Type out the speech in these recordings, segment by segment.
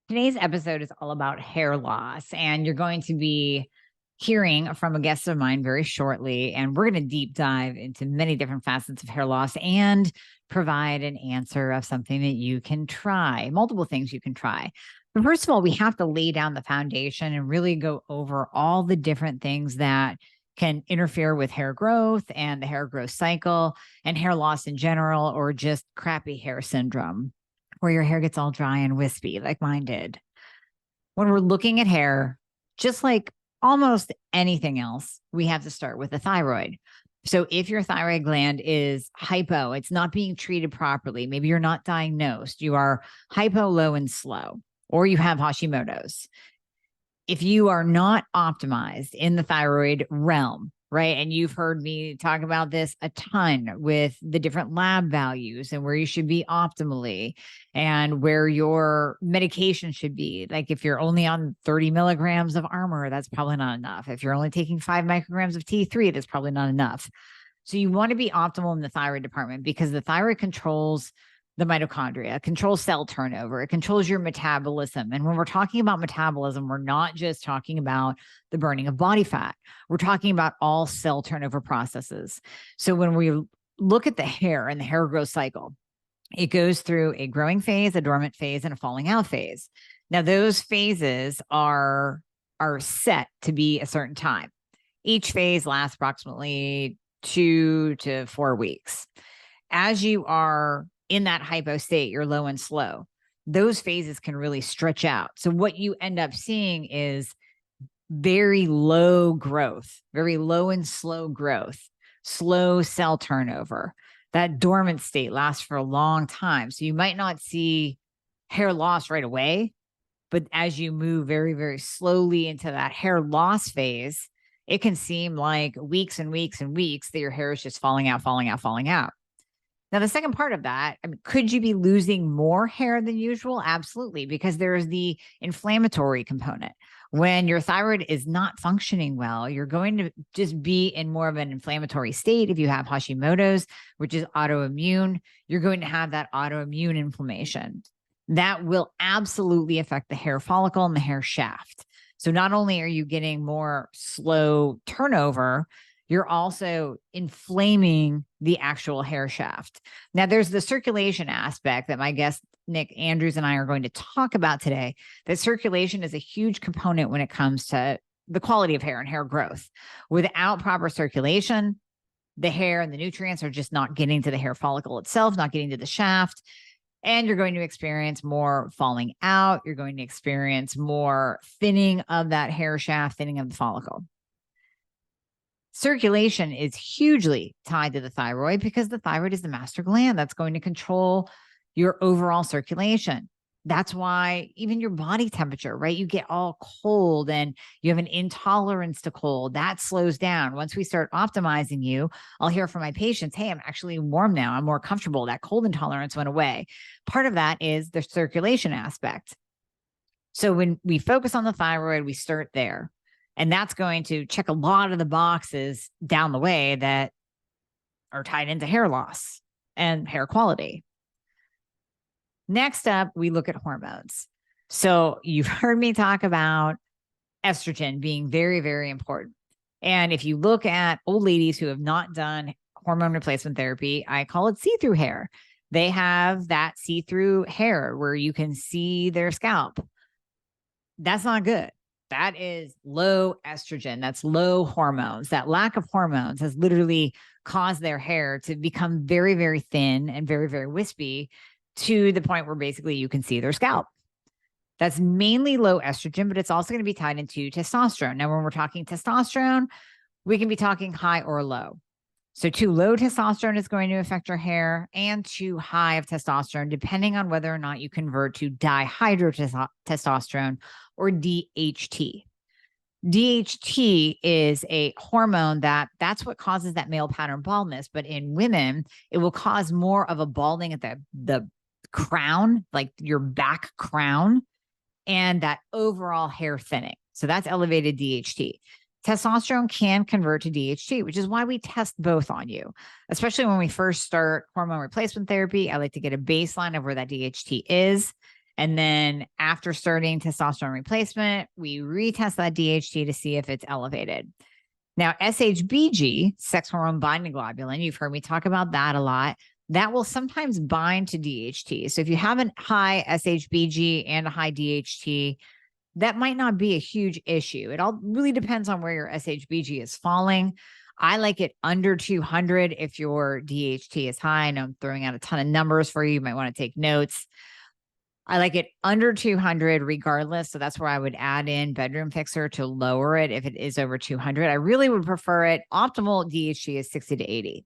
Today's episode is all about hair loss, and you're going to be hearing from a guest of mine very shortly. And we're going to deep dive into many different facets of hair loss and provide an answer of something that you can try, multiple things you can try. But first of all, we have to lay down the foundation and really go over all the different things that can interfere with hair growth and the hair growth cycle and hair loss in general, or just crappy hair syndrome, where your hair gets all dry and wispy like mine did. When we're looking at hair, just like almost anything else, we have to start with the thyroid. So if your thyroid gland is hypo, it's not being treated properly, maybe you're not diagnosed, you are hypo, low, and slow, or you have Hashimoto's. If you are not optimized in the thyroid realm, right? And you've heard me talk about this a ton with the different lab values and where you should be optimally and where your medication should be. Like if you're only on 30 milligrams of Armor, that's probably not enough. If you're only taking 5 micrograms of T3, that's probably not enough. So you want to be optimal in the thyroid department because the thyroid controls the mitochondria, controls cell turnover, it controls your metabolism. And when we're talking about metabolism, we're not just talking about the burning of body fat. We're talking about all cell turnover processes. So when we look at the hair and the hair growth cycle, it goes through a growing phase, a dormant phase, and a falling out phase. Now, those phases are set to be a certain time. Each phase lasts approximately 2 to 4 weeks. As you are in that hypo state, you're low and slow, those phases can really stretch out. So what you end up seeing is very low growth, very low and slow growth, slow cell turnover. That dormant state lasts for a long time. So you might not see hair loss right away, but as you move very, very slowly into that hair loss phase, it can seem like weeks and weeks and weeks that your hair is just falling out, falling out, falling out. Now, the second part of that, I mean, could you be losing more hair than usual? Absolutely, because there's the inflammatory component. When your thyroid is not functioning well, you're going to just be in more of an inflammatory state. If you have Hashimoto's, which is autoimmune, you're going to have that autoimmune inflammation. That will absolutely affect the hair follicle and the hair shaft. So not only are you getting more slow turnover, you're also inflaming the actual hair shaft. Now, there's the circulation aspect that my guest, Nick Andrews, and I are going to talk about today. That circulation is a huge component when it comes to the quality of hair and hair growth. Without proper circulation, the hair and the nutrients are just not getting to the hair follicle itself, not getting to the shaft. And you're going to experience more falling out. You're going to experience more thinning of that hair shaft, thinning of the follicle. Circulation is hugely tied to the thyroid because the thyroid is the master gland that's going to control your overall circulation. That's why even your body temperature, right? You get all cold and you have an intolerance to cold. That slows down. Once we start optimizing you, I'll hear from my patients, hey, I'm actually warm now. I'm more comfortable. That cold intolerance went away. Part of that is the circulation aspect. So when we focus on the thyroid, we start there. And that's going to check a lot of the boxes down the way that are tied into hair loss and hair quality. Next up, we look at hormones. So you've heard me talk about estrogen being very, very important. And if you look at old ladies who have not done hormone replacement therapy, I call it see-through hair. They have that see-through hair where you can see their scalp. That's not good. That is low estrogen. That's low hormones. That lack of hormones has literally caused their hair to become very, very thin and very, very wispy to the point where basically you can see their scalp. That's mainly low estrogen, but it's also going to be tied into testosterone. Now, when we're talking testosterone, we can be talking high or low. So too low testosterone is going to affect your hair, and too high of testosterone, depending on whether or not you convert to dihydrotestosterone or DHT. DHT is a hormone that's what causes that male pattern baldness. But in women, it will cause more of a balding at the crown, like your back crown, and that overall hair thinning. So that's elevated DHT. Testosterone can convert to DHT, which is why we test both on you, especially when we first start hormone replacement therapy. I like to get a baseline of where that DHT is. And then after starting testosterone replacement, we retest that DHT to see if it's elevated. Now, SHBG, sex hormone binding globulin, you've heard me talk about that a lot. That will sometimes bind to DHT. So if you have a high SHBG and a high DHT, that might not be a huge issue. It all really depends on where your SHBG is falling. I like it under 200 if your DHT is high. I know I'm throwing out a ton of numbers for you. You might want to take notes. I like it under 200 regardless. So that's where I would add in Bedroom Fixer to lower it if it is over 200. I really would prefer it. Optimal DHT is 60 to 80.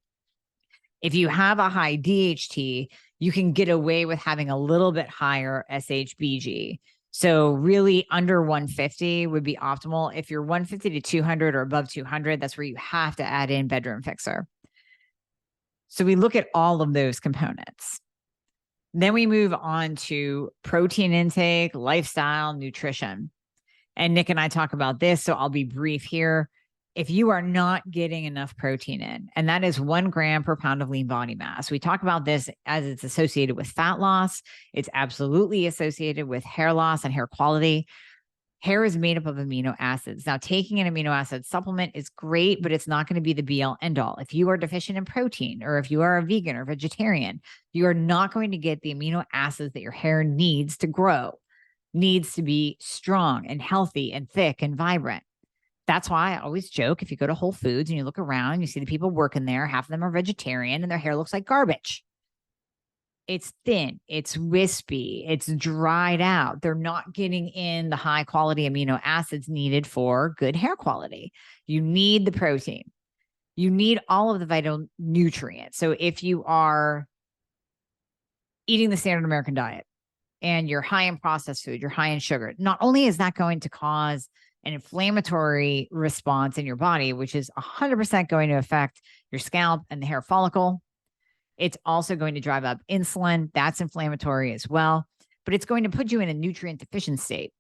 If you have a high DHT, you can get away with having a little bit higher SHBG. So really under 150 would be optimal. If you're 150 to 200 or above 200, that's where you have to add in Bedroom Fixer. So we look at all of those components. Then we move on to protein intake, lifestyle, nutrition. And Nick and I talk about this, so I'll be brief here. If you are not getting enough protein in, and that is 1 gram per pound of lean body mass, we talk about this as it's associated with fat loss. It's absolutely associated with hair loss and hair quality. Hair is made up of amino acids. Now, taking an amino acid supplement is great, but it's not going to be the be all end all. If you are deficient in protein, or if you are a vegan or vegetarian, you are not going to get the amino acids that your hair needs to grow, needs to be strong and healthy and thick and vibrant. That's why I always joke, if you go to Whole Foods and you look around, you see the people working there, half of them are vegetarian and their hair looks like garbage. It's thin, it's wispy, it's dried out. They're not getting in the high quality amino acids needed for good hair quality. You need the protein. You need all of the vital nutrients. So if you are eating the standard American diet and you're high in processed food, you're high in sugar, not only is that going to cause an inflammatory response in your body, which is 100% going to affect your scalp and the hair follicle, it's also going to drive up insulin. That's inflammatory as well, but it's going to put you in a nutrient deficient state.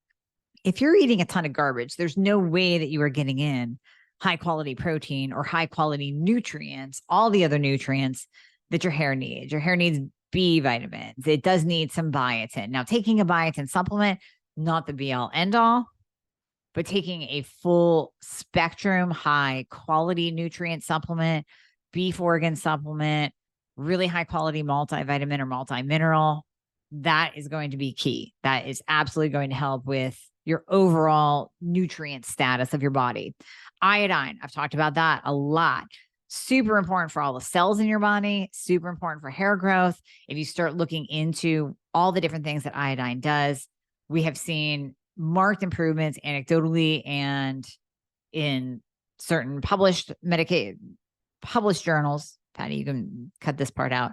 If you're eating a ton of garbage, there's no way that you are getting in high quality protein or high quality nutrients, all the other nutrients that your hair needs. Your hair needs B vitamins. It does need some biotin. Now, taking a biotin supplement, not the be all end all, but taking a full spectrum, high quality nutrient supplement, beef organ supplement, really high quality multivitamin or multi-mineral, that is going to be key. That is absolutely going to help with your overall nutrient status of your body. Iodine, I've talked about that a lot. Super important for all the cells in your body, super important for hair growth. If you start looking into all the different things that iodine does, we have seen marked improvements anecdotally and in certain published journals. Patty, you can cut this part out.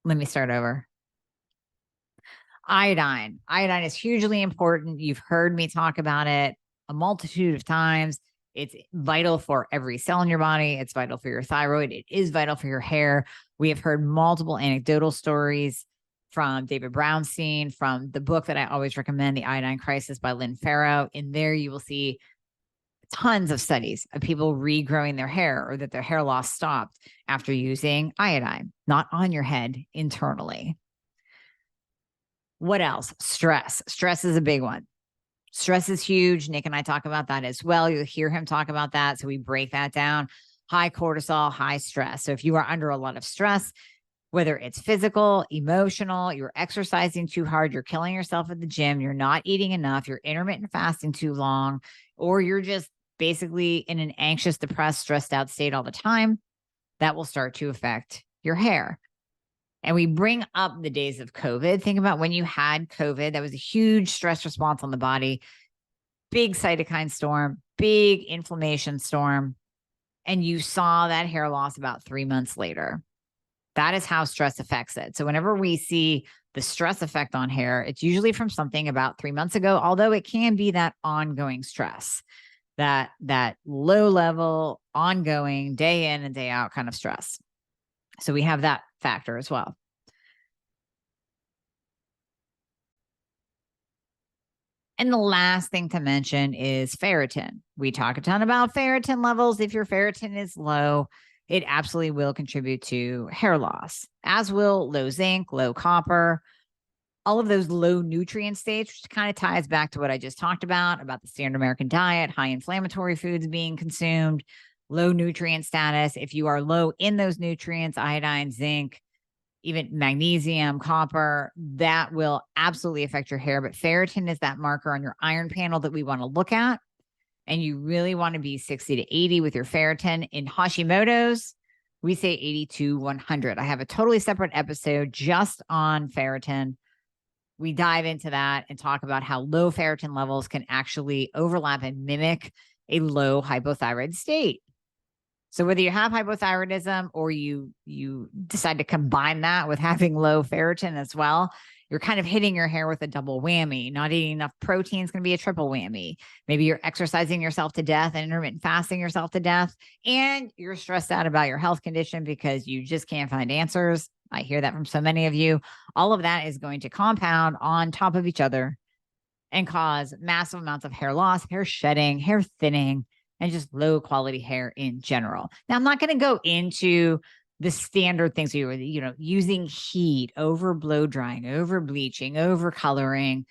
Let me start over. Iodine. Iodine is hugely important. You've heard me talk about it a multitude of times. It's vital for every cell in your body. It's vital for your thyroid. It is vital for your hair. We have heard multiple anecdotal stories from David Brownstein, from the book that I always recommend, The Iodine Crisis by Lynn Farrow. In there, you will see tons of studies of people regrowing their hair or that their hair loss stopped after using iodine, not on your head, internally. What else? Stress. Stress is a big one. Stress is huge. Nick and I talk about that as well. You'll hear him talk about that. So we break that down. High cortisol, high stress. So if you are under a lot of stress, whether it's physical, emotional, you're exercising too hard, you're killing yourself at the gym, you're not eating enough, you're intermittent fasting too long, or you're just basically in an anxious, depressed, stressed out state all the time, that will start to affect your hair. And we bring up the days of COVID. Think about when you had COVID, that was a huge stress response on the body, big cytokine storm, big inflammation storm, and you saw that hair loss about 3 months later. That is how stress affects it. So whenever we see the stress effect on hair, it's usually from something about 3 months ago, although it can be that ongoing stress, that low level, ongoing, day in and day out kind of stress. So we have that factor as well. And the last thing to mention is ferritin. We talk a ton about ferritin levels. If your ferritin is low, it absolutely will contribute to hair loss, as will low zinc, low copper, all of those low nutrient states, which kind of ties back to what I just talked about the standard American diet, high inflammatory foods being consumed, low nutrient status. If you are low in those nutrients, iodine, zinc, even magnesium, copper, that will absolutely affect your hair. But ferritin is that marker on your iron panel that we want to look at. And you really want to be 60 to 80 with your ferritin. In Hashimoto's, we say 80 to 100. I have a totally separate episode just on ferritin. We dive into that and talk about how low ferritin levels can actually overlap and mimic a low hypothyroid state. So whether you have hypothyroidism or you decide to combine that with having low ferritin as well, you're kind of hitting your hair with a double whammy. Not eating enough protein is going to be a triple whammy. Maybe you're exercising yourself to death and intermittent fasting yourself to death, and you're stressed out about your health condition because you just can't find answers. I hear that from so many of you. All of that is going to compound on top of each other and cause massive amounts of hair loss, hair shedding, hair thinning, and just low quality hair in general. Now, I'm not going to go into the standard things, using heat, over blow drying, over bleaching, over coloring,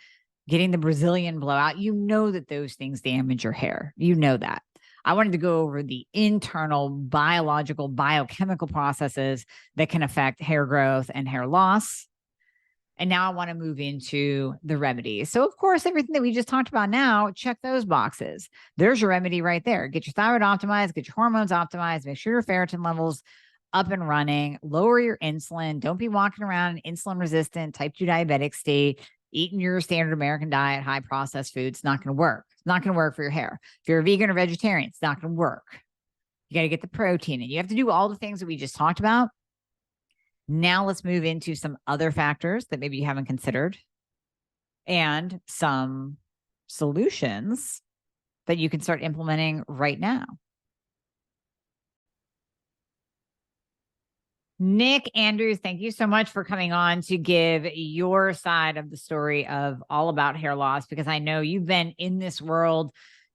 getting the Brazilian blowout. You know that those things damage your hair. You know that. I wanted to go over the internal biological, biochemical processes that can affect hair growth and hair loss. And now I want to move into the remedies. So, of course, everything that we just talked about now, check those boxes. There's your remedy right there. Get your thyroid optimized, get your hormones optimized, make sure your ferritin levels up and running, lower your insulin. Don't be walking around in insulin resistant, type 2 diabetic state, eating your standard American diet, high processed foods. It's not going to work. It's not going to work for your hair. If you're a vegan or vegetarian, it's not going to work. You got to get the protein in. You have to do all the things that we just talked about. Now let's move into some other factors that maybe you haven't considered and some solutions that you can start implementing right now. Nick Andrews, thank you so much for coming on to give your side of the story of all about hair loss, because I know you've been in this world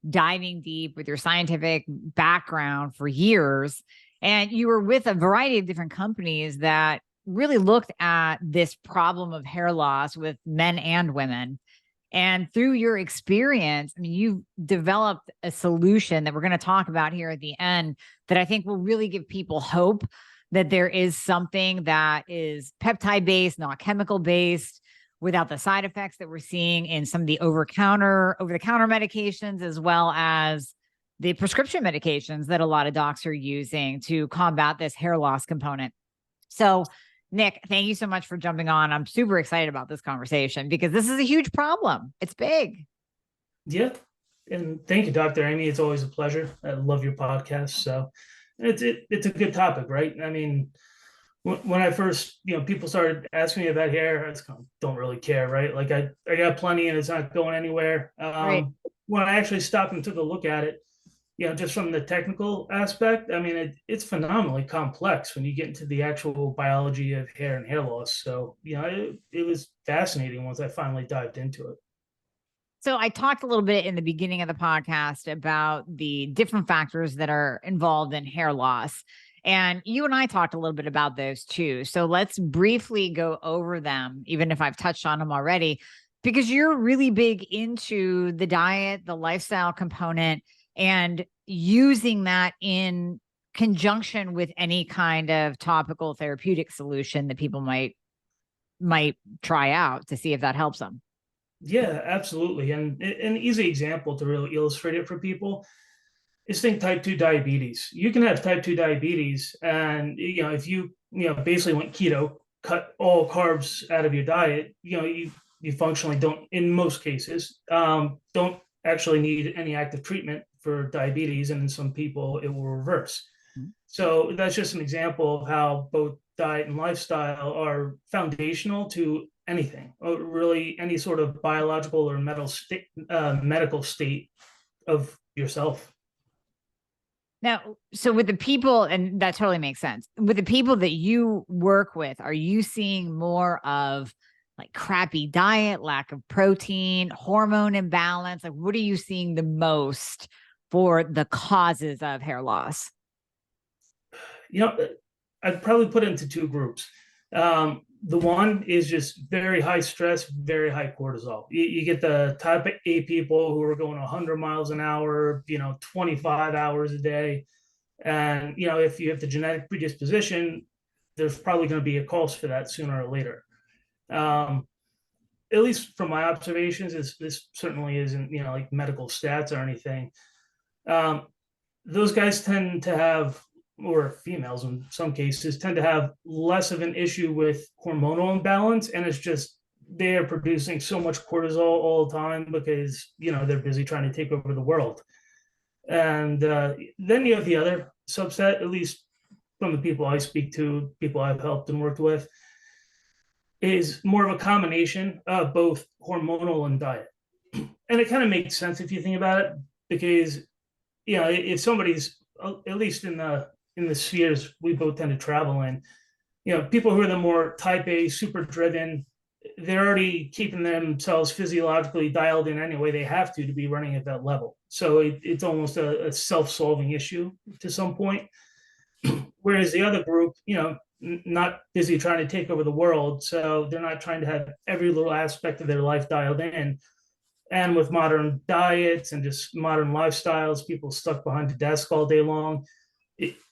diving deep with your scientific background for years. And you were with a variety of different companies that really looked at this problem of hair loss with men and women. And through your experience, I mean, you've developed a solution that we're going to talk about here at the end that I think will really give people hope that there is something that is peptide based, not chemical based, without the side effects that we're seeing in some of the over-the-counter medications, as well as the prescription medications that a lot of docs are using to combat this hair loss component. So, Nick, thank you so much for jumping on. I'm super excited about this conversation because this is a huge problem. It's big. Yeah. And thank you, Dr. Amy. It's always a pleasure. I love your podcast. So it's a good topic, right? I mean, when I first, people started asking me about hair, I just don't really care, right? Like I got plenty and it's not going anywhere. Right. When I actually stopped and took a look at it, just from the technical aspect, I mean, it's phenomenally complex when you get into the actual biology of hair and hair loss. So, it was fascinating once I finally dived into it. So I talked a little bit in the beginning of the podcast about the different factors that are involved in hair loss. And you and I talked a little bit about those too. So let's briefly go over them, even if I've touched on them already, because you're really big into the diet, the lifestyle component, and using that in conjunction with any kind of topical therapeutic solution that people might try out to see if that helps them. Yeah, absolutely. And an easy example to really illustrate it for people is think type 2 diabetes. You can have type 2 diabetes, and if you basically went keto, cut all carbs out of your diet, you functionally don't, in most cases, don't actually need any active treatment for diabetes, and in some people it will reverse. Mm-hmm. So that's just an example of how both diet and lifestyle are foundational to anything, or really any sort of biological or medical state of yourself. Now, so with the people, and that totally makes sense, with the people that you work with, are you seeing more of like crappy diet, lack of protein, hormone imbalance? Like, what are you seeing the most for the causes of hair loss? I'd probably put it into two groups. The one is just very high stress, very high cortisol. You get the type A people who are going 100 miles an hour, 25 hours a day. And, if you have the genetic predisposition, there's probably going to be a cause for that sooner or later. At least from my observations, this certainly isn't, like medical stats or anything. Those guys tend to have, or females in some cases, tend to have less of an issue with hormonal imbalance. And it's just they're producing so much cortisol all the time because, they're busy trying to take over the world. And then you have the other subset, at least from the people I speak to, people I've helped and worked with, is more of a combination of both hormonal and diet. And it kind of makes sense if you think about it, because if somebody's, at least in the spheres we both tend to travel in, people who are the more type A, super driven, they're already keeping themselves physiologically dialed in anyway. They have to be running at that level. So it's almost a self-solving issue to some point. Whereas the other group, not busy trying to take over the world. So they're not trying to have every little aspect of their life dialed in. And with modern diets and just modern lifestyles, people stuck behind the desk all day long,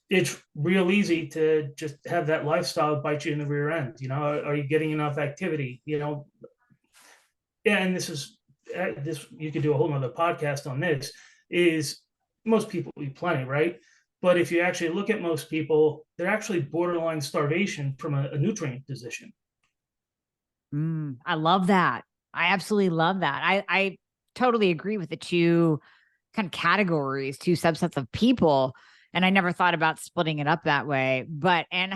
it's real easy to just have that lifestyle bite you in the rear end. Are you getting enough activity? And this you could do a whole nother podcast on this. Is most people eat plenty, right? But if you actually look at most people, they're actually borderline starvation from a nutrient position. I love that. I absolutely love that. I totally agree with the two kind of categories, two subsets of people. And I never thought about splitting it up that way. And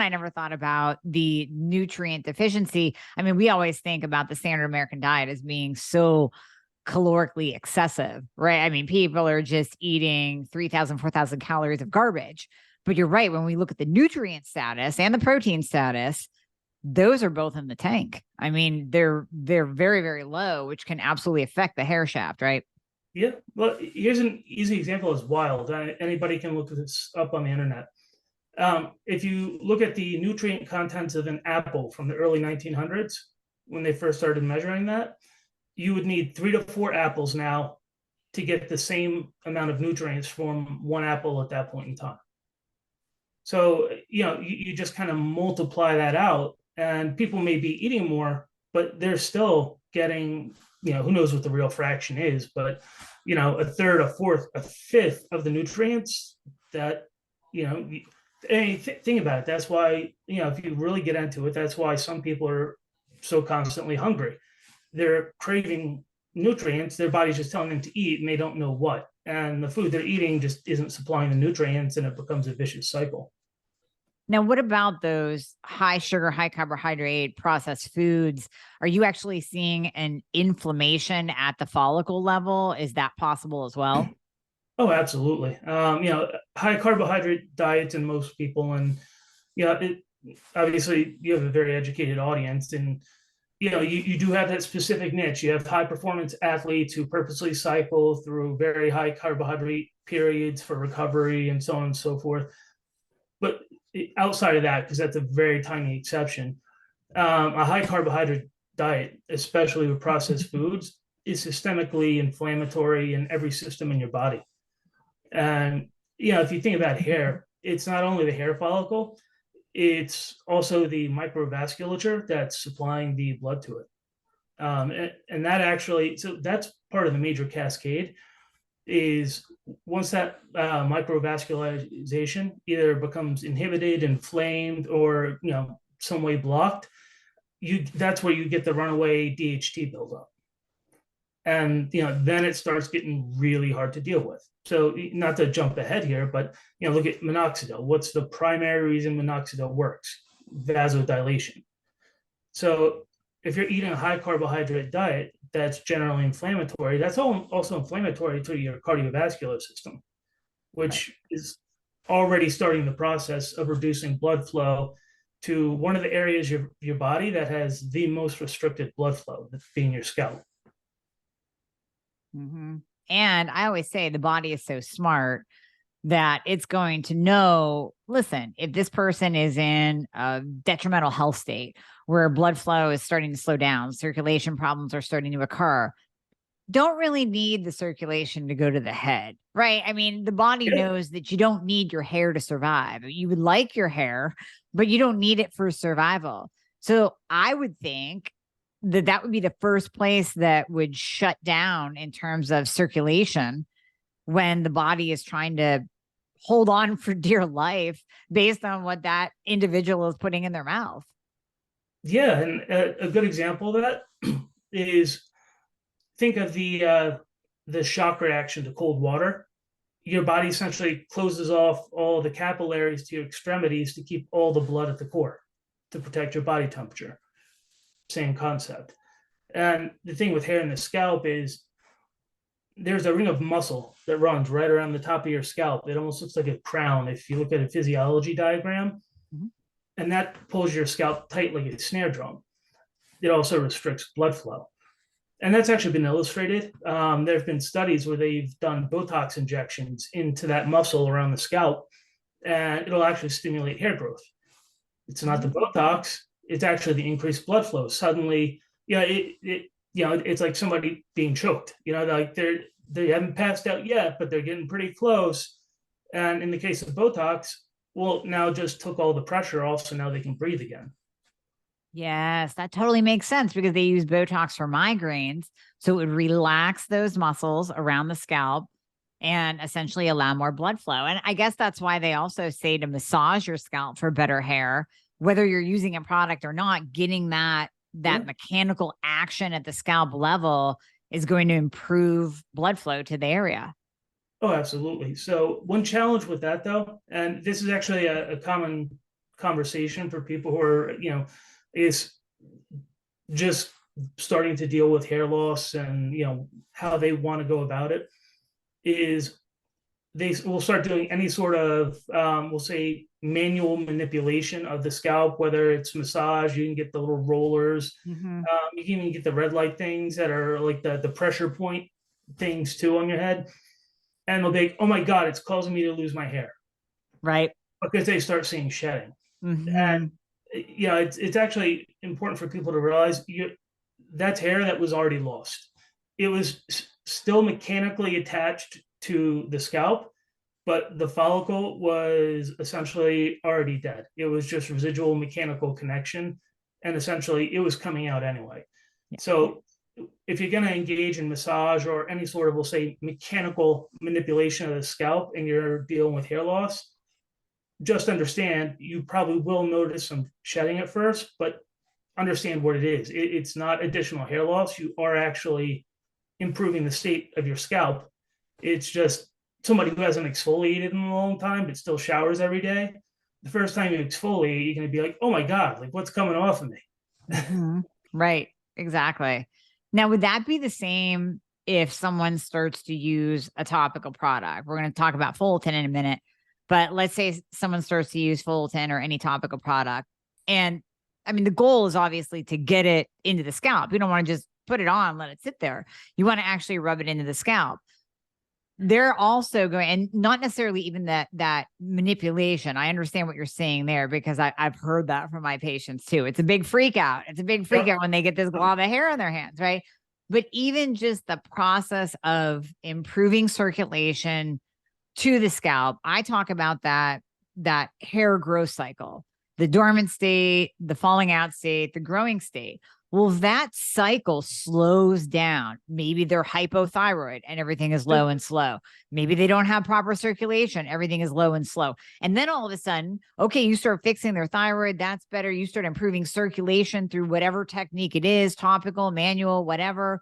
I never thought about the nutrient deficiency. I mean, we always think about the standard American diet as being so calorically excessive, right? I mean, people are just eating 3,000, 4,000 calories of garbage. But you're right. When we look at the nutrient status and the protein status, those are both in the tank. I mean, they're very, very low, which can absolutely affect the hair shaft, right? Yeah. Well, here's an easy example. Is wild. Anybody can look this up on the internet. If you look at the nutrient contents of an apple from the early 1900s, when they first started measuring that, you would need 3 to 4 apples now to get the same amount of nutrients from one apple at that point in time. So, you just kind of multiply that out, and people may be eating more, but they're still getting, who knows what the real fraction is, but, a third, a fourth, a fifth of the nutrients that, think about it. That's why, if you really get into it, that's why some people are so constantly hungry. They're craving nutrients. Their body's just telling them to eat, and they don't know what. And the food they're eating just isn't supplying the nutrients, and it becomes a vicious cycle. Now, what about those high sugar, high carbohydrate processed foods? Are you actually seeing an inflammation at the follicle level? Is that possible as well? Oh, absolutely. High carbohydrate diets in most people, and obviously you have a very educated audience, and you do have that specific niche. You have high performance athletes who purposely cycle through very high carbohydrate periods for recovery and so on and so forth. But outside of that, because that's a very tiny exception, a high carbohydrate diet, especially with processed foods, is systemically inflammatory in every system in your body. And, if you think about hair, it's not only the hair follicle, it's also the microvasculature that's supplying the blood to it. And that actually, so that's part of the major cascade. Is once that microvascularization either becomes inhibited, inflamed, or some way blocked, that's where you get the runaway DHT buildup. And then it starts getting really hard to deal with. So not to jump ahead here, but look at minoxidil. What's the primary reason minoxidil works? Vasodilation. So if you're eating a high carbohydrate diet that's generally inflammatory, that's also inflammatory to your cardiovascular system, which is already starting the process of reducing blood flow to one of the areas of your body that has the most restricted blood flow, that being your scalp. Mm-hmm. And I always say the body is so smart that it's going to know, listen, if this person is in a detrimental health state where blood flow is starting to slow down, circulation problems are starting to occur, don't really need the circulation to go to the head, right? I mean, the body Yeah. knows that you don't need your hair to survive. You would like your hair, but you don't need it for survival. So I would think that that would be the first place that would shut down in terms of circulation when the body is trying to hold on for dear life based on what that individual is putting in their mouth. Yeah, and a good example of that is, think of the shock reaction to cold water. Your body essentially closes off all the capillaries to your extremities to keep all the blood at the core to protect your body temperature. Same concept. And the thing with hair in the scalp is there's a ring of muscle that runs right around the top of your scalp. It almost looks like a crown if you look at a physiology diagram. Mm-hmm. And that pulls your scalp tight like a snare drum. It also restricts blood flow. And that's actually been illustrated. There have been studies where they've done Botox injections into that muscle around the scalp, and it'll actually stimulate hair growth. It's not the Botox, it's actually the increased blood flow. Suddenly, it's like somebody being choked. Like they haven't passed out yet, but they're getting pretty close. And in the case of Botox, well, now just took all the pressure off, so now they can breathe again. Yes, that totally makes sense because they use Botox for migraines. So it would relax those muscles around the scalp and essentially allow more blood flow. And I guess that's why they also say to massage your scalp for better hair, whether you're using a product or not, getting that mechanical action at the scalp level is going to improve blood flow to the area. Oh, absolutely. So one challenge with that, though, and this is actually a common conversation for people who are, is just starting to deal with hair loss and how they want to go about it, is they will start doing any sort of we'll say manual manipulation of the scalp, whether it's massage. You can get the little rollers. Mm-hmm. You can even get the red light things that are like the pressure point things too on your head, and they'll be like, oh my god, it's causing me to lose my hair, right? Because they start seeing shedding. Mm-hmm. And it's actually important for people to realize that's hair that was already lost. It was still mechanically attached to the scalp, but the follicle was essentially already dead. It was just residual mechanical connection, and essentially it was coming out anyway. Yeah. So if you're going to engage in massage or any sort of, we'll say, mechanical manipulation of the scalp and you're dealing with hair loss, just understand you probably will notice some shedding at first, but understand what it is. It's not additional hair loss. You are actually improving the state of your scalp. It's just somebody who hasn't exfoliated in a long time but still showers every day. The first time you exfoliate, you're going to be like, oh my god, like what's coming off of me? Mm-hmm. Right, exactly. Now, would that be the same if someone starts to use a topical product? We're going to talk about Fallatin in a minute, but let's say someone starts to use Fallatin or any topical product. And I mean, the goal is obviously to get it into the scalp. You don't want to just put it on, let it sit there. You want to actually rub it into the scalp. They're also going, and not necessarily even that manipulation. I understand what you're saying there because I've heard that from my patients too. It's a big freak out. It's a big freak out when they get this glob of hair on their hands, right? But even just the process of improving circulation to the scalp, I talk about that hair growth cycle, the dormant state, the falling out state, the growing state. Well, that cycle slows down. Maybe they're hypothyroid and everything is low and slow. Maybe they don't have proper circulation. Everything is low and slow. And then all of a sudden, okay, you start fixing their thyroid. That's better. You start improving circulation through whatever technique it is, topical, manual, whatever.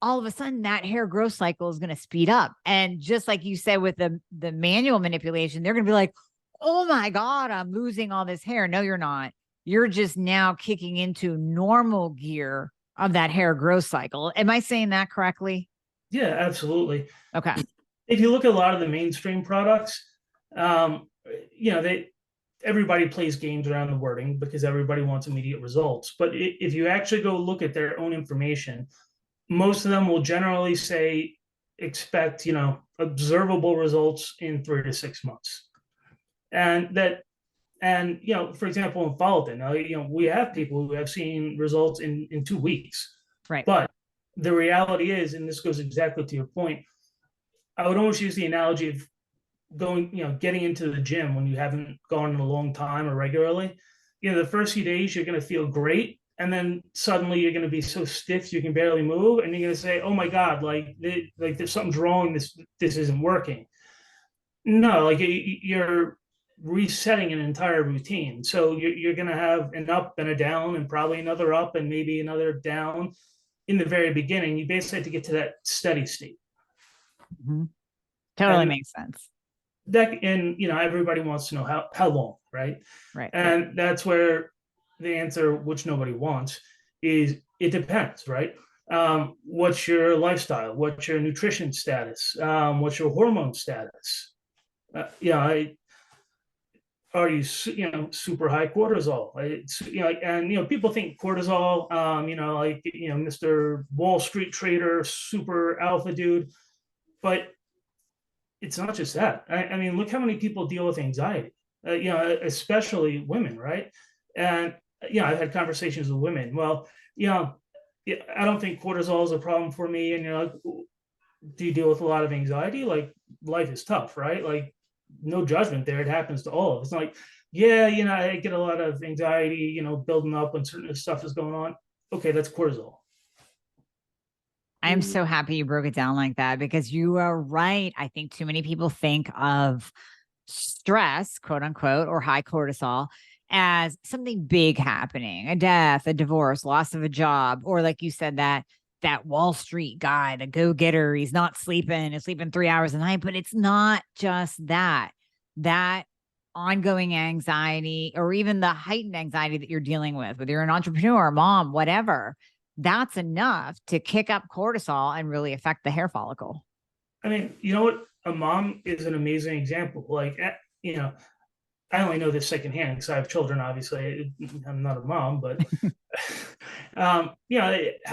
All of a sudden that hair growth cycle is going to speed up. And just like you said with the manual manipulation, they're going to be like, oh my God, I'm losing all this hair. No, you're not. You're just now kicking into normal gear of that hair growth cycle. Am I saying that correctly? Yeah, absolutely. Okay. If you look at a lot of the mainstream products, everybody plays games around the wording because everybody wants immediate results. But if you actually go look at their own information, most of them will generally say expect, observable results in 3 to 6 months. And that, and, for example, in Fallatin, we have people who have seen results in 2 weeks. Right. But the reality is, and this goes exactly to your point, I would almost use the analogy of getting into the gym when you haven't gone in a long time or regularly. The first few days you're going to feel great, and then suddenly you're going to be so stiff you can barely move, and you're going to say, "Oh my God, like there's something's wrong. This isn't working." No, like you're resetting an entire routine. So you're going to have an up and a down, and probably another up and maybe another down in the very beginning. You basically have to get to that steady state. Mm-hmm. Totally And makes sense. Everybody wants to know how long, right? Right. And that's where the answer, which nobody wants, is it depends, right? What's your lifestyle? What's your nutrition status? What's your hormone status? Are you super high cortisol? People think cortisol, Mr. Wall Street trader, super alpha dude, but it's not just that. I mean, look how many people deal with anxiety, especially women, right? And I've had conversations with women. Well, I don't think cortisol is a problem for me. And you're like, do you deal with a lot of anxiety? Like, life is tough, right? Like, no judgment there. It happens to all of us. It's like, yeah, I get a lot of anxiety, building up when certain stuff is going on. Okay, that's cortisol. I'm so happy you broke it down like that, because you are right. I think too many people think of stress, quote unquote, or high cortisol as something big happening, a death, a divorce, loss of a job, or like you said, that Wall Street guy, the go-getter, he's not sleeping, he's sleeping 3 hours a night. But it's not just that. That ongoing anxiety, or even the heightened anxiety that you're dealing with, whether you're an entrepreneur, mom, whatever, that's enough to kick up cortisol and really affect the hair follicle. I mean, you know what? A mom is an amazing example. Like, I only know this secondhand because I have children. Obviously, I'm not a mom, but how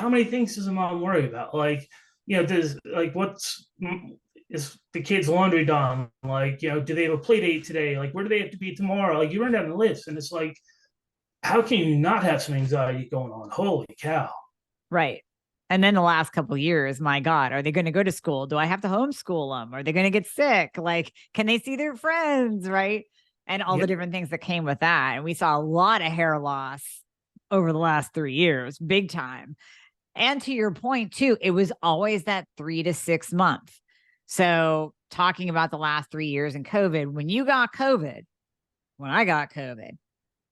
many things does a mom worry about? Like, does is the kid's laundry done? Like, do they have a play date today? Like, where do they have to be tomorrow? Like, you run down the list, and it's like, how can you not have some anxiety going on? Holy cow! Right. And then the last couple of years, my God, are they going to go to school? Do I have to homeschool them? Are they going to get sick? Like, can they see their friends? Right. And all the different things that came with that. And we saw a lot of hair loss over the last 3 years, big time. And to your point, too, it was always that 3 to 6 months. So talking about the last 3 years in COVID, when you got COVID, when I got COVID,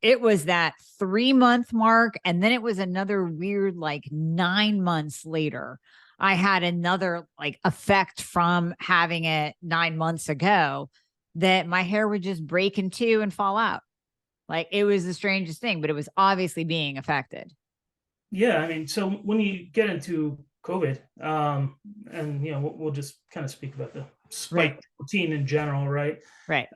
it was that 3-month mark. And then it was another weird, like 9 months later, I had another like effect from having it 9 months ago, that my hair would just break in two and fall out. Like, it was the strangest thing, but it was obviously being affected. Yeah. I mean, so when you get into COVID, and, we'll just kind of speak about the spike protein in general, right? Right.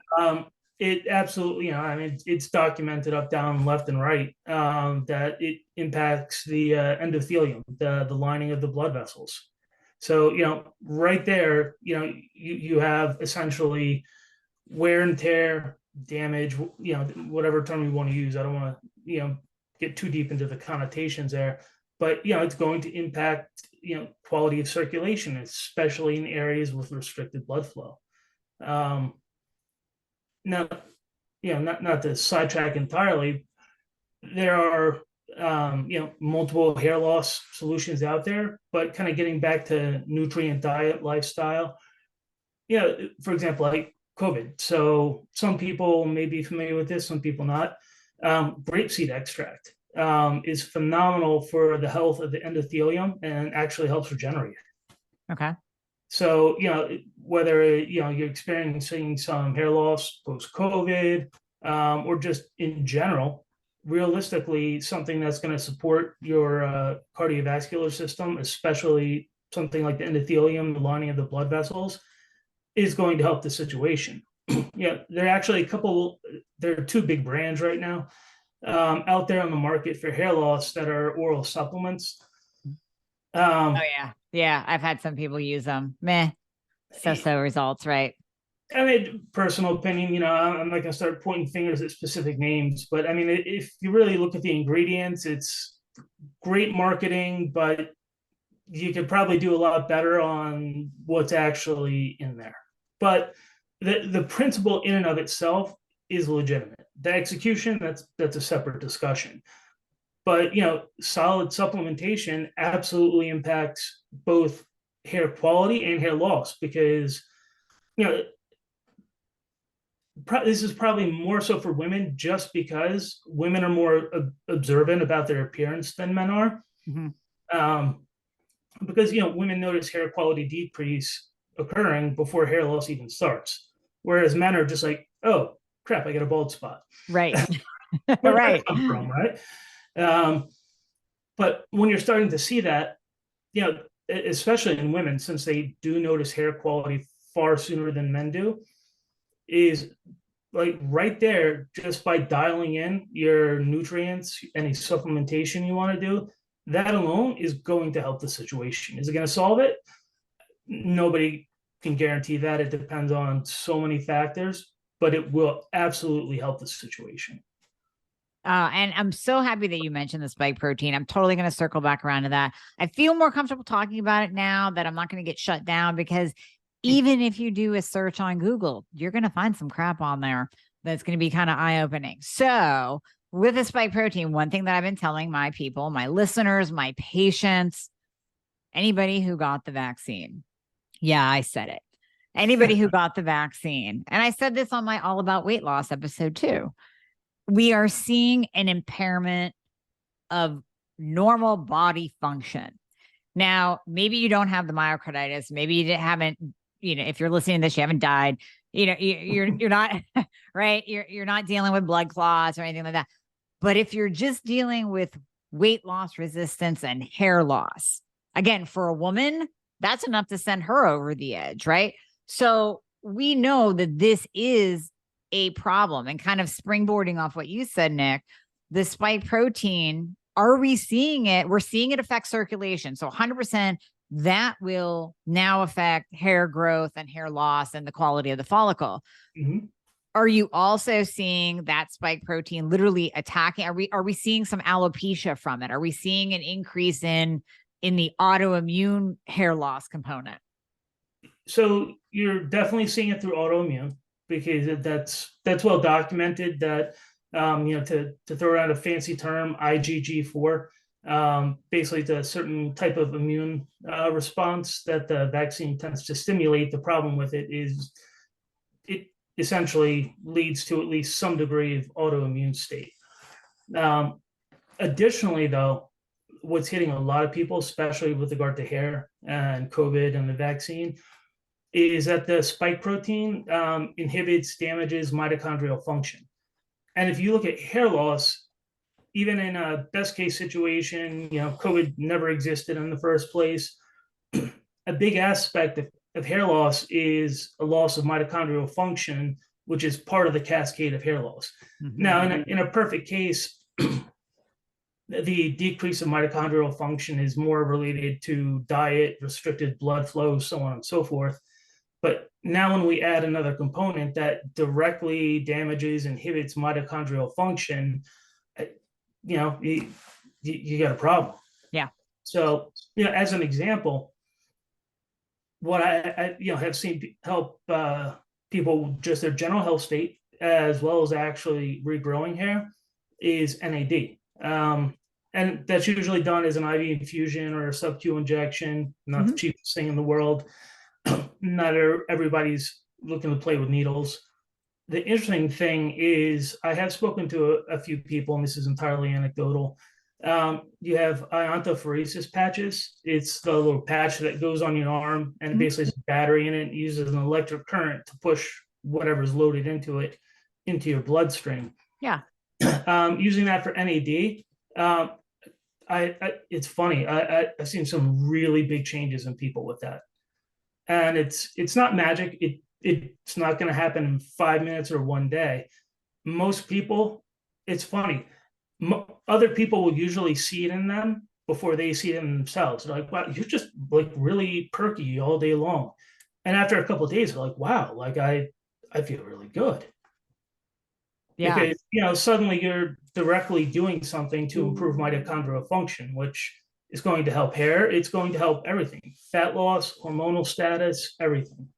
It absolutely, I mean, it's documented up, down, left, and right, that it impacts the endothelium, the lining of the blood vessels. So, right there, you have essentially wear and tear, damage, whatever term you want to use. I don't want to, get too deep into the connotations there, but, it's going to impact, quality of circulation, especially in areas with restricted blood flow. Now, not to sidetrack entirely, there are, multiple hair loss solutions out there, but kind of getting back to nutrient diet, lifestyle, for example, like COVID. So some people may be familiar with this, some people not. Grapeseed extract is phenomenal for the health of the endothelium and actually helps regenerate. Okay. So, whether, you're experiencing some hair loss post-COVID, or just in general, realistically, something that's going to support your cardiovascular system, especially something like the endothelium, the lining of the blood vessels, is going to help the situation. There are actually there are two big brands right now out there on the market for hair loss that are oral supplements. Oh yeah. Yeah. I've had some people use them. Meh. So results, right? I mean, personal opinion, I'm not going to start pointing fingers at specific names, but I mean, if you really look at the ingredients, it's great marketing, but you could probably do a lot better on what's actually in there. But the principle in and of itself is legitimate. The execution, that's a separate discussion. But solid supplementation absolutely impacts both hair quality and hair loss, because you know this is probably more so for women, just because women are more observant about their appearance than men are. Mm-hmm. Because women notice hair quality decrease occurring before hair loss even starts, whereas men are just like, oh crap, I got a bald spot. Right. Where did Right. that come from, right? But when you're starting to see that, especially in women, since they do notice hair quality far sooner than men do, is like right there, just by dialing in your nutrients, any supplementation you want to do, that alone is going to help the situation. Is it going to solve it? Nobody can guarantee that. It depends on so many factors, but it will absolutely help the situation. And I'm so happy that you mentioned the spike protein. I'm totally going to circle back around to that. I feel more comfortable talking about it now that I'm not going to get shut down, because even if you do a search on Google, you're going to find some crap on there that's going to be kind of eye opening. So, with the spike protein, one thing that I've been telling my people, my listeners, my patients, anybody who got the vaccine. Yeah, I said it. Anybody who got the vaccine. And I said this on my All About Weight Loss episode too. We are seeing an impairment of normal body function. Now, maybe you don't have the myocarditis. Maybe you haven't, if you're listening to this, you haven't died. You're not right. You're not dealing with blood clots or anything like that. But if you're just dealing with weight loss resistance and hair loss, again, for a woman, that's enough to send her over the edge, right? So we know that this is a problem, and kind of springboarding off what you said, Nick, the spike protein, are we seeing it? We're seeing it affect circulation. So 100% that will now affect hair growth and hair loss and the quality of the follicle. Mm-hmm. Are you also seeing that spike protein literally attacking? Are we seeing some alopecia from it? Are we seeing an increase in the autoimmune hair loss component? So you're definitely seeing it through autoimmune, because that's well documented that to throw around a fancy term, IgG4, basically it's a certain type of immune response that the vaccine tends to stimulate. The problem with it is it essentially leads to at least some degree of autoimmune state. Additionally, though, what's hitting a lot of people, especially with regard to hair and COVID and the vaccine, is that the spike protein inhibits, damages mitochondrial function. And if you look at hair loss, even in a best case situation, COVID never existed in the first place. A big aspect of hair loss is a loss of mitochondrial function, which is part of the cascade of hair loss. Mm-hmm. Now, in a perfect case, the decrease of mitochondrial function is more related to diet, restricted blood flow, so on and so forth. But now when we add another component that directly damages, inhibits mitochondrial function, you got a problem. Yeah. So, as an example, what I have seen help people just their general health state, as well as actually regrowing hair, is NAD. And that's usually done as an IV infusion or a sub-Q injection, not the cheapest thing in the world. Not everybody's looking to play with needles. The interesting thing is I have spoken to a few people, and this is entirely anecdotal. You have iontophoresis patches. It's the little patch that goes on your arm, and basically has a battery in it. It uses an electric current to push whatever's loaded into it into your bloodstream. Yeah. Using that for NAD, it's funny. I've seen some really big changes in people with that. And it's not magic. It's not going to happen in 5 minutes or one day. Most people, it's funny. Other people will usually see it in them before they see them themselves. They're like, wow, you're just like really perky all day long. And after a couple of days, they're like, wow, like I feel really good. Yeah. Because suddenly you're directly doing something to improve mitochondrial function, which is going to help hair. It's going to help everything: fat loss, hormonal status, everything.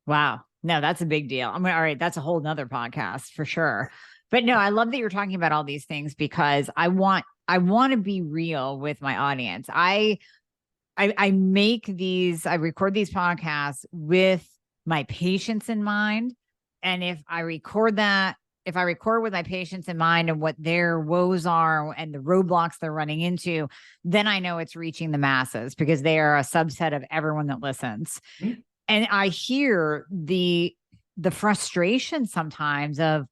Wow. No, that's a big deal. I mean, all right, that's a whole nother podcast for sure. But no, I love that you're talking about all these things because I want to be real with my audience. I record these podcasts with my patients in mind. And if I record with my patients in mind and what their woes are and the roadblocks they're running into, then I know it's reaching the masses because they are a subset of everyone that listens. Mm-hmm. And I hear the frustration sometimes of,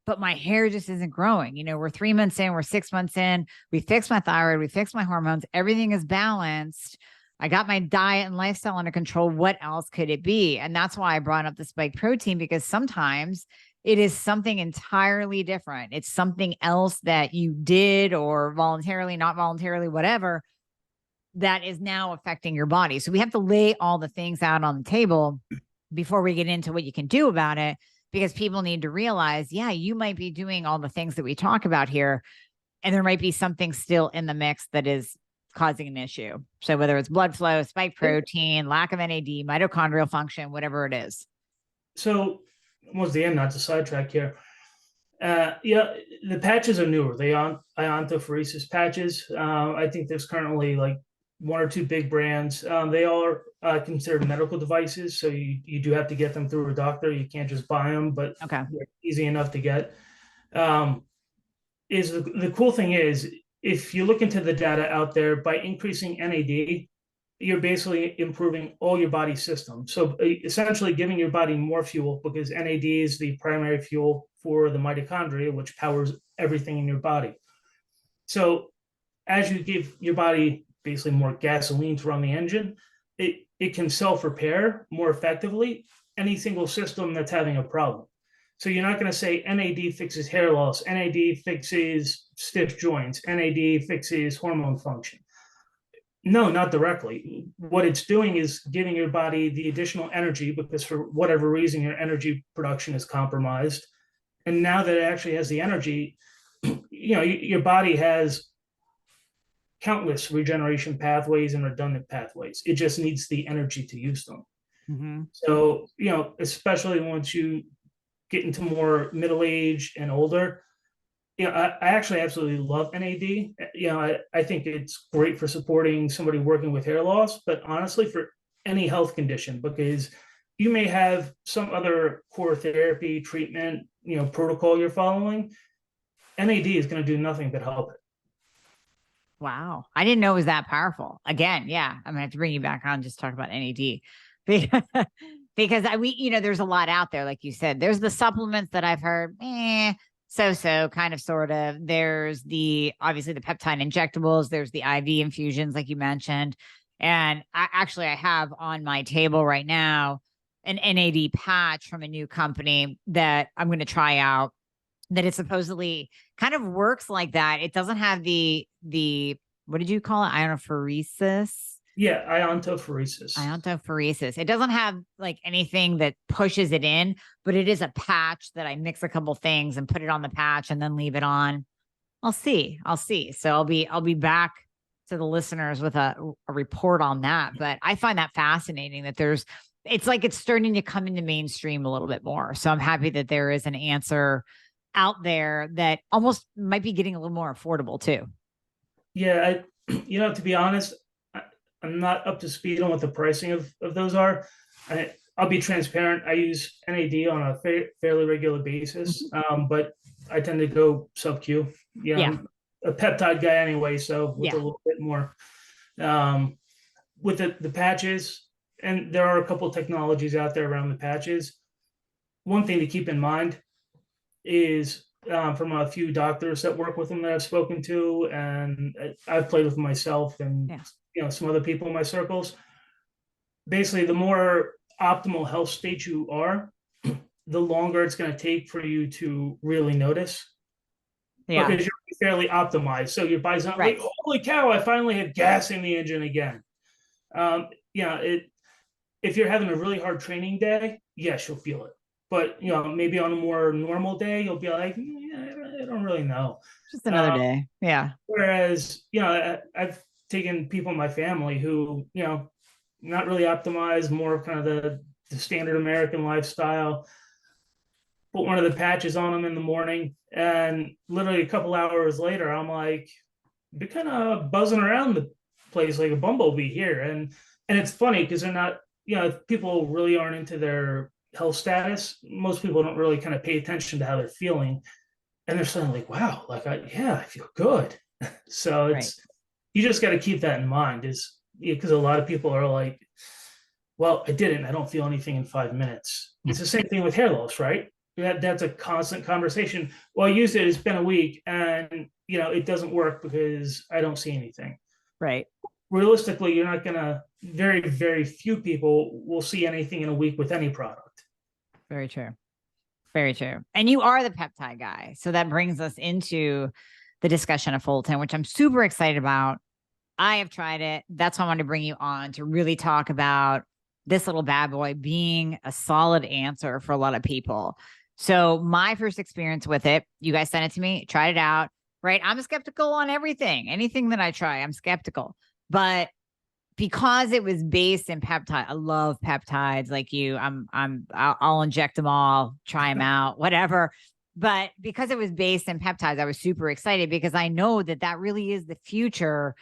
but my hair just isn't growing. We're 3 months in, we're 6 months in, we fixed my thyroid, we fixed my hormones, everything is balanced. I got my diet and lifestyle under control. What else could it be? And that's why I brought up the spike protein, because sometimes it is something entirely different. It's something else that you did, or voluntarily, not voluntarily, whatever, that is now affecting your body. So we have to lay all the things out on the table before we get into what you can do about it, because people need to realize, yeah, you might be doing all the things that we talk about here, and there might be something still in the mix that is causing an issue. So whether it's blood flow, spike protein, lack of NAD, mitochondrial function, whatever it is. So almost the end, not to sidetrack here. Yeah, the patches are newer. They are iontophoresis patches. I think there's currently like one or two big brands. They are considered medical devices, so you do have to get them through a doctor. You can't just buy them, but Okay. they're easy enough to get. Is the cool thing is, if you look into the data out there, by increasing NAD, you're basically improving all your body systems. So essentially giving your body more fuel, because NAD is the primary fuel for the mitochondria, which powers everything in your body. So as you give your body basically more gasoline to run the engine, it can self-repair more effectively any single system that's having a problem. So you're not going to say NAD fixes hair loss, NAD fixes stiff joints, NAD fixes hormone function. No, not directly. What it's doing is giving your body the additional energy, because for whatever reason your energy production is compromised. And now that it actually has the energy, your body has countless regeneration pathways and redundant pathways. It just needs the energy to use them. Mm-hmm. So, especially once you get into more middle age and older, I actually absolutely love NAD. I think it's great for supporting somebody working with hair loss, but honestly, for any health condition, because you may have some other core therapy treatment, protocol you're following. NAD is going to do nothing but help it. Wow. I didn't know it was that powerful. Again, yeah, I'm gonna have to bring you back on, just talk about NAD. Because there's a lot out there, like you said. There's the supplements that I've heard, so kind of sort of. There's obviously the peptide injectables, there's the IV infusions, like you mentioned. And I have on my table right now an NAD patch from a new company that I'm going to try out, that it supposedly kind of works like that. It doesn't have the what did you call it? Iontophoresis? Yeah, iontophoresis. Iontophoresis. It doesn't have like anything that pushes it in, but it is a patch that I mix a couple things and put it on the patch and then leave it on. I'll see. So I'll be back to the listeners with a report on that. But I find that fascinating that it's like it's starting to come into mainstream a little bit more. So I'm happy that there is an answer out there that almost might be getting a little more affordable too. Yeah, to be honest, I'm not up to speed on what the pricing of those are. I'll be transparent. I use NAD on a fairly regular basis, but I tend to go sub-Q. Yeah. I'm a peptide guy anyway, so with a little bit more. With the patches, and there are a couple of technologies out there around the patches. One thing to keep in mind is from a few doctors that work with them that I've spoken to, and I've played with them myself, and some other people in my circles. Basically, the more optimal health state you are, the longer it's going to take for you to really notice. Yeah. because you're fairly optimized. So your body's not like, Right. holy cow, I finally have gas in the engine again. If you're having a really hard training day, yes, you'll feel it. But maybe on a more normal day, you'll be like, I don't really know. Just another day. Yeah. Whereas, I've taken people in my family who, not really optimized, more of kind of the standard American lifestyle, put one of the patches on them in the morning, and literally a couple hours later, I'm like, be kind of buzzing around the place like a bumblebee here. And it's funny because they're not, people really aren't into their health status. Most people don't really kind of pay attention to how they're feeling. And they're suddenly like, wow, like I feel good. So Right. you just got to keep that in mind, is because a lot of people are like, well, I didn't, I don't feel anything in 5 minutes. It's the same thing with hair loss, right? That's a constant conversation. Well, I used it, it's been a week, and it doesn't work because I don't see anything. Right. Realistically, you're not gonna, very, very few people will see anything in a week with any product. Very true. Very true. And you are the peptide guy. So that brings us into the discussion of Fulton, which I'm super excited about. I have tried it. That's why I wanted to bring you on to really talk about this little bad boy being a solid answer for a lot of people. So my first experience with it, you guys sent it to me, tried it out, right? I'm skeptical on everything. Anything that I try, I'm skeptical. But because it was based in peptide, I love peptides like you. I'll inject them all, try them out, whatever. But because it was based in peptides, I was super excited because I know that really is the future.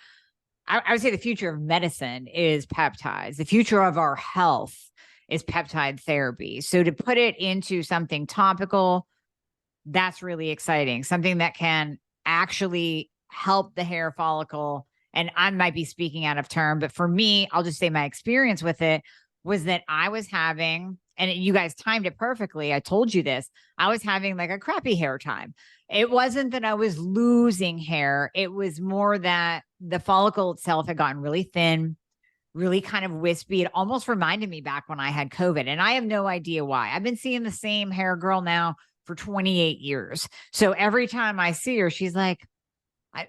I would say the future of medicine is peptides. The future of our health is peptide therapy. So to put it into something topical, that's really exciting. Something that can actually help the hair follicle. And I might be speaking out of term, but for me, I'll just say my experience with it was that I was having, and you guys timed it perfectly. I told you this. I was having like a crappy hair time. It wasn't that I was losing hair. It was more that the follicle itself had gotten really thin, really kind of wispy. It almost reminded me back when I had COVID. And I have no idea why. I've been seeing the same hair girl now for 28 years. So every time I see her, she's like,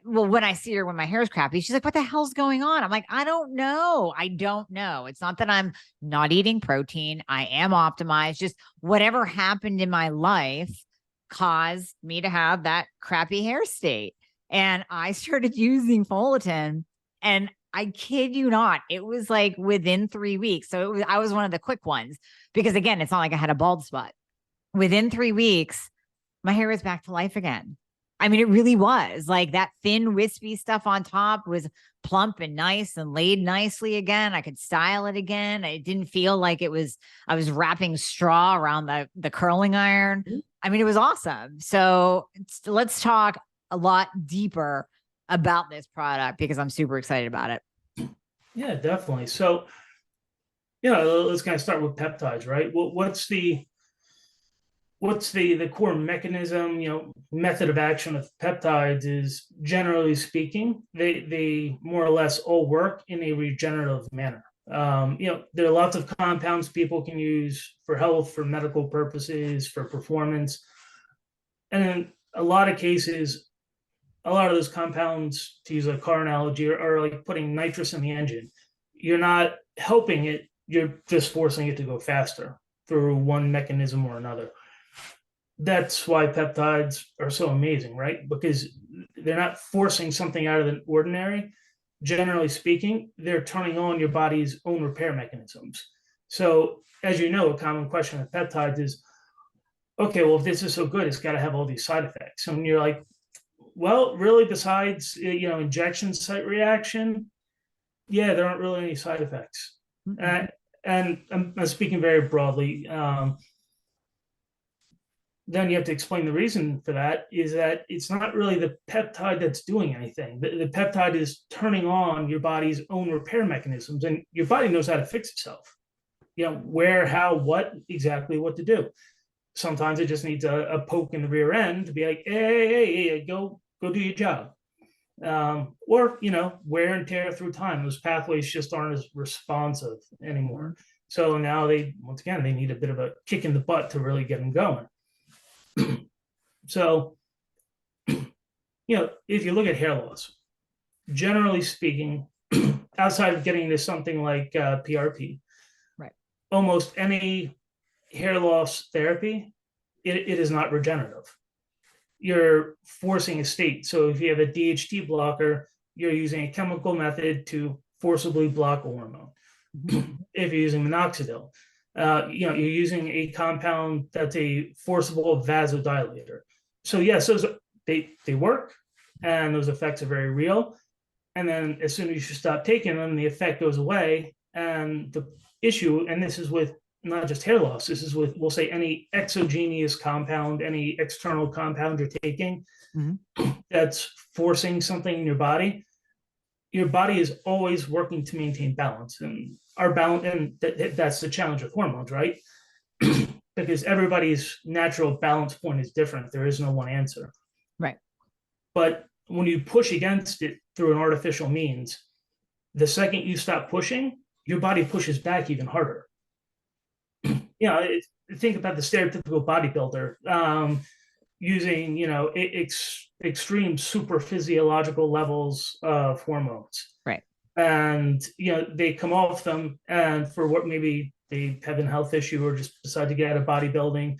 when I see her when my hair is crappy, she's like, what the hell's going on? I'm like, I don't know. I don't know. It's not that I'm not eating protein. I am optimized. Just whatever happened in my life caused me to have that crappy hair state. And I started using Fallatin, and I kid you not, it was like within 3 weeks. So I was one of the quick ones because again, it's not like I had a bald spot. Within 3 weeks, my hair was back to life again. I mean, it really was like that thin, wispy stuff on top was plump and nice and laid nicely again. I could style it again. It didn't feel like I was wrapping straw around the curling iron. I mean, it was awesome. So let's talk a lot deeper about this product because I'm super excited about it. Yeah, definitely. So, let's kind of start with peptides, right? What's the core mechanism, method of action of peptides is, generally speaking, they more or less all work in a regenerative manner. There are lots of compounds people can use for health, for medical purposes, for performance. And in a lot of cases, a lot of those compounds, to use a car analogy, are like putting nitrous in the engine. You're not helping it, you're just forcing it to go faster through one mechanism or another. That's why peptides are so amazing, right? Because they're not forcing something out of the ordinary. Generally speaking, they're turning on your body's own repair mechanisms. So, as you know, a common question with peptides is, okay, well, if this is so good, it's got to have all these side effects. And you're like, well, really, besides injection site reaction, yeah, there aren't really any side effects. Mm-hmm. And I'm speaking very broadly. Then you have to explain the reason for that is that it's not really the peptide that's doing anything. The peptide is turning on your body's own repair mechanisms, and your body knows how to fix itself. Where, how, what, exactly what to do. Sometimes it just needs a poke in the rear end to be like, hey, go do your job. Or wear and tear through time. Those pathways just aren't as responsive anymore. So now they need a bit of a kick in the butt to really get them going. So if you look at hair loss, generally speaking, outside of getting to something like PRP, Right. almost any hair loss therapy, it is not regenerative. You're forcing a state. So if you have a DHT blocker, you're using a chemical method to forcibly block a hormone. If you're using minoxidil, you're using a compound that's a forcible vasodilator. So yes, they work, and those effects are very real. And then as soon as you stop taking them, the effect goes away. And the issue, and this is with not just hair loss, this is with, we'll say, any exogenous compound, any external compound you're taking that's forcing something in your body is always working to maintain balance. And our balance, and that's the challenge with hormones, right? Because everybody's natural balance point is different. There is no one answer. Right. But when you push against it through an artificial means, the second you stop pushing, your body pushes back even harder. Think about the stereotypical bodybuilder using, extreme super physiological levels of hormones. Right. And, they come off them, and for what maybe they have a health issue or just decide to get out of bodybuilding,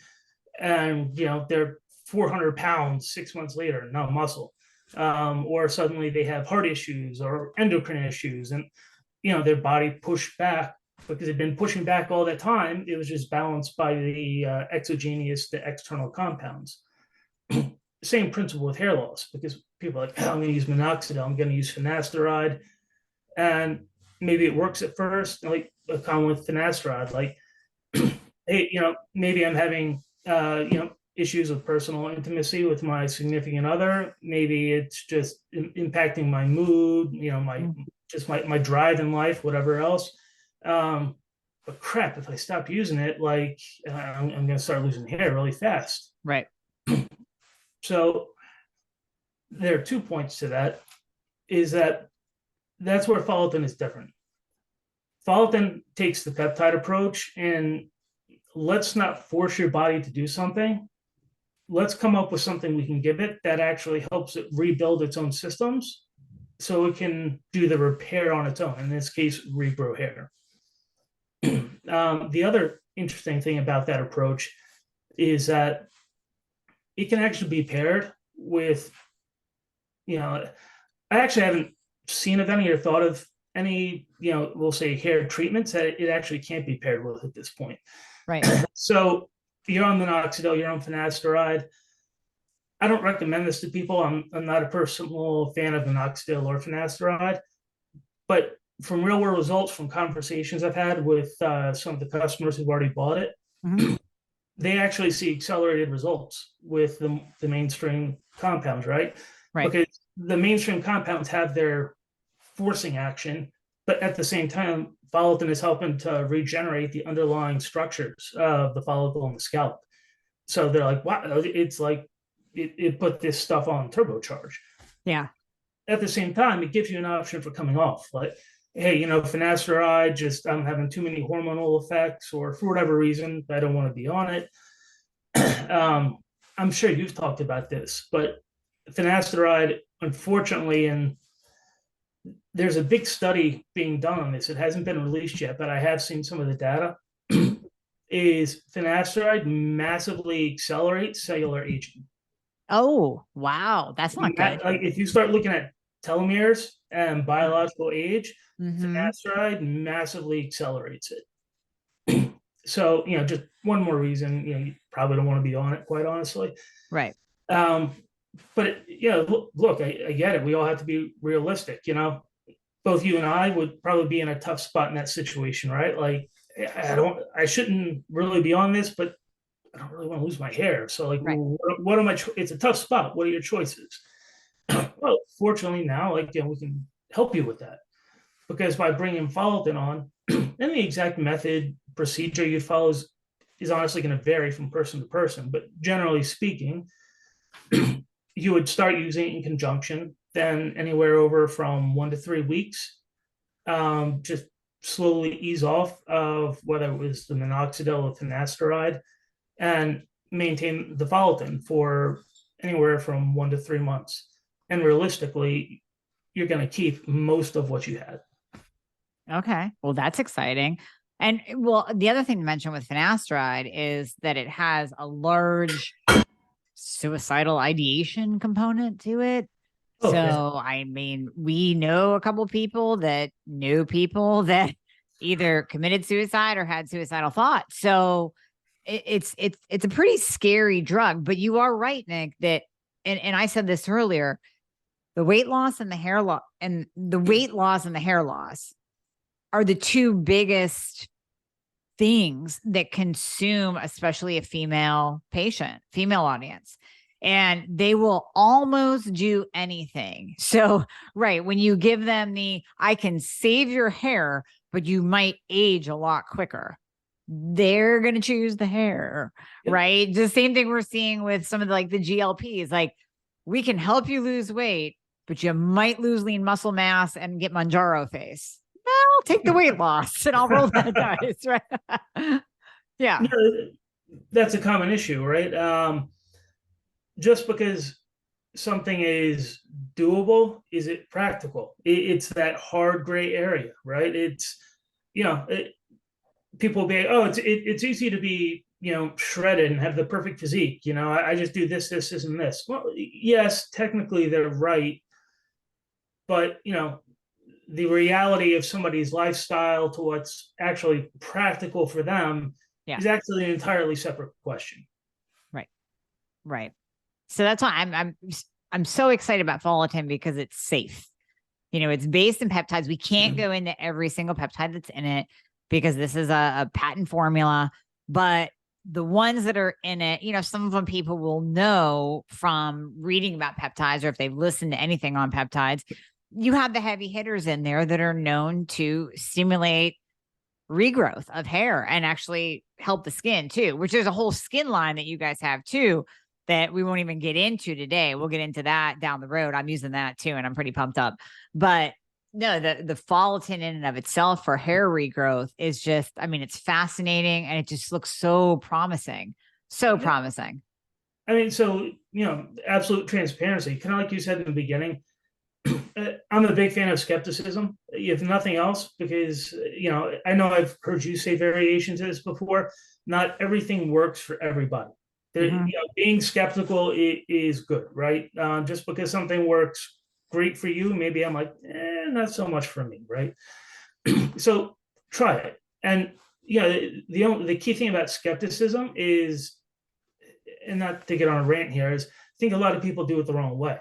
and, they're 400 pounds 6 months later, no muscle. Or suddenly they have heart issues or endocrine issues, and their body pushed back because it'd been pushing back all that time. It was just balanced by the exogenous, the external compounds. Same principle with hair loss, because people are like, I'm going to use minoxidil, I'm going to use finasteride, and maybe it works at first, like a common with finasteride, like, hey, maybe I'm having issues with personal intimacy with my significant other. Maybe it's just impacting my mood, my drive in life, whatever else. But crap, if I stop using it, like I'm going to start losing hair really fast. Right. So there are 2 points to that. Is that's where Fallatin is different. Fallatin takes the peptide approach, and let's not force your body to do something. Let's come up with something we can give it that actually helps it rebuild its own systems so it can do the repair on its own, in this case, regrow hair. The other interesting thing about that approach is that it can actually be paired with, I actually haven't seen of any or thought of any, we'll say hair treatments that it actually can't be paired with at this point. Right. So you're on minoxidil, you're on finasteride. I don't recommend this to people. I'm not a personal fan of minoxidil or finasteride, but from real world results, from conversations I've had with some of the customers who've already bought it, they actually see accelerated results with the mainstream compounds, right? Because the mainstream compounds have their forcing action, but at the same time, Fallatin is helping to regenerate the underlying structures of the follicle and the scalp. So they're like, wow, it's like it put this stuff on turbocharge. Yeah. At the same time, it gives you an option for coming off. Like, hey, finasteride, just I'm having too many hormonal effects, or for whatever reason, I don't want to be on it. I'm sure you've talked about this, but finasteride, unfortunately, and there's a big study being done on this. It hasn't been released yet, but I have seen some of the data. Is finasteride massively accelerates cellular aging. Oh, wow. That's not good. Like if you start looking at telomeres and biological age, finasteride massively accelerates it. So, just one more reason, you probably don't want to be on it, quite honestly. Right. But look, I get it. We all have to be realistic. Both you and I would probably be in a tough spot in that situation, right? Like, I shouldn't really be on this, but I don't really want to lose my hair. So, like, what are my? It's a tough spot. What are your choices? Well, fortunately now, we can help you with that, because by bringing Fallatin on, and the exact method procedure you follow is honestly going to vary from person to person, but generally speaking, you would start using it in conjunction, then anywhere over from 1 to 3 weeks, just slowly ease off of whether it was the minoxidil or finasteride, and maintain the Fallatin for anywhere from 1 to 3 months. and realistically, you're going to keep most of what you had. Okay. Well, that's exciting. And well, the other thing to mention with finasteride is that it has a large suicidal ideation component to it. Oh, So, yeah. I mean, we know a couple people that knew people that either committed suicide or had suicidal thoughts. So, it's a pretty scary drug. But you are right, Nick, that and I said this earlier, the weight loss and the hair loss and the weight loss and the hair loss are the two biggest things that consume, especially a female patient, female audience. And they will almost do anything. So, right, when you give them I can save your hair, but you might age a lot quicker, they're going to choose the hair, right? The same thing we're seeing with some of the GLPs. Like, we can help you lose weight, but you might lose lean muscle mass and get Manjaro face. I'll take the weight loss and I'll roll that dice, right? Yeah. That's a common issue, right? Just because something is doable, is it practical? It's that hard gray area, right? It's, people will be, oh, it's easy to be, shredded and have the perfect physique. I just do this, and this. Well, yes, technically they're right, but the reality of somebody's lifestyle to what's actually practical for them is actually an entirely separate question. Right. So that's why I'm so excited about Fallatin, because it's safe. It's based in peptides. We can't go into every single peptide that's in it because this is a patent formula, but the ones that are in it, some of them people will know from reading about peptides, or if they've listened to anything on peptides. You have the heavy hitters in there that are known to stimulate regrowth of hair and actually help the skin too, which there's a whole skin line that you guys have too that we won't even get into today. We'll get into that down the road. I'm using that too, and I'm pretty pumped up. But no, the Fallatin in and of itself for hair regrowth is just, it's fascinating, and it just looks so promising. So promising. So, absolute transparency, kind of like you said in the beginning, I'm a big fan of skepticism, if nothing else, because, I know I've heard you say variations of this before. Not everything works for everybody. Being skeptical is good, right? Just because something works great for you, maybe I'm like, not so much for me, right? So try it. And the key thing about skepticism is, and not to get on a rant here, is I think a lot of people do it the wrong way.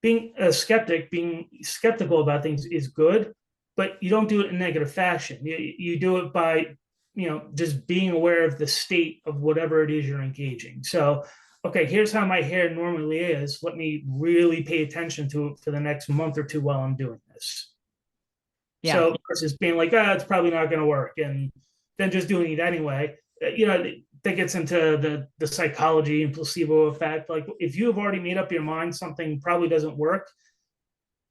Being a skeptic, being skeptical about things is good, but you don't do it in negative fashion. You do it by, just being aware of the state of whatever it is you're engaging. So, okay, here's how my hair normally is. Let me really pay attention to it for the next month or two while I'm doing this. Yeah. So versus being like, it's probably not going to work, and then just doing it anyway. That gets into the psychology and placebo effect. Like, if you have already made up your mind something probably doesn't work,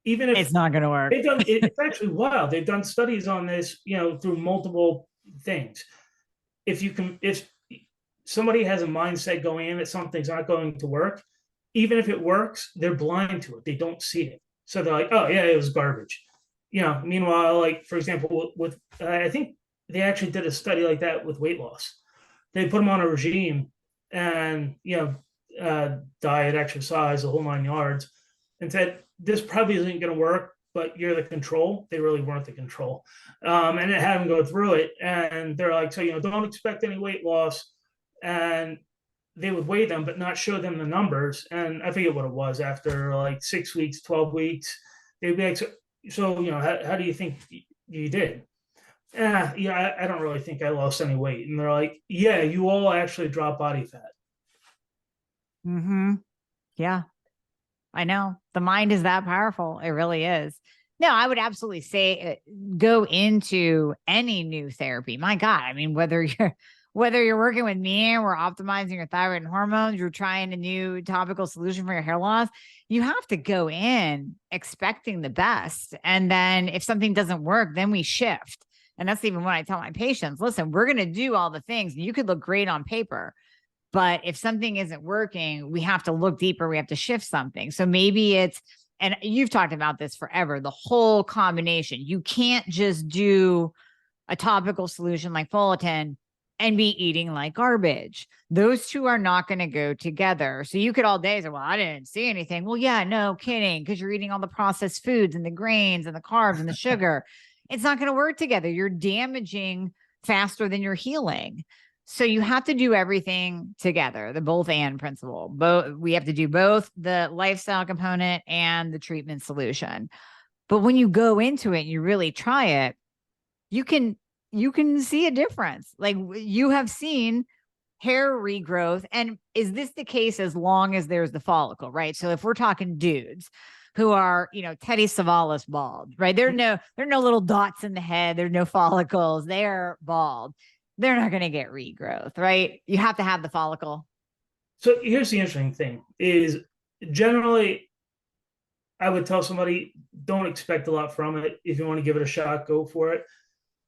even if it's not going to work, it's actually wild. They've done studies on this, through multiple things. If somebody has a mindset going in that something's not going to work, even if it works, they're blind to it. They don't see it. So they're like, oh yeah, it was garbage. Meanwhile, like, for example, with I think they actually did a study like that with weight loss. They put them on a regime and, diet, exercise, the whole 9 yards, and said, this probably isn't going to work, but you're the control. They really weren't the control. And it had them go through it. And they're like, so, don't expect any weight loss. And they would weigh them, but not show them the numbers. And I forget what it was, after like 6 weeks, 12 weeks, they'd be like, so how do you think you did? I don't really think I lost any weight. And they're like, yeah, you all actually drop body fat. Yeah, I know. The mind is that powerful. It really is. No, I would absolutely say go into any new therapy. My God. Whether you're working with me and we're optimizing your thyroid and hormones, you're trying a new topical solution for your hair loss, you have to go in expecting the best. And then if something doesn't work, then we shift. And that's even what I tell my patients. Listen, we're going to do all the things. You could look great on paper, But if something isn't working, we have to look deeper. We have to shift something. So maybe it's, and you've talked about this forever, the whole combination. You can't just do a topical solution like Fallatin and be eating like garbage. Those two are not going to go together. So you could all day say, well, I didn't see anything. Well, yeah, no kidding. Because you're eating all the processed foods and the grains and the carbs and the sugar. It's not going to work together. You're damaging faster than you're healing. So you have to do everything together, the both and principle. We have to do both the lifestyle component and the treatment solution. But when you go into it and you really try it, you can see a difference. Like you have seen hair regrowth. And is this the case as long as there's the follicle, right? So if we're talking dudes who are, Teddy Savalas bald, right? There are no little dots in the head. There's no follicles. They're bald. They're not going to get regrowth, right? You have to have the follicle. So here's the interesting thing is generally I would tell somebody, don't expect a lot from it. If you want to give it a shot, go for it.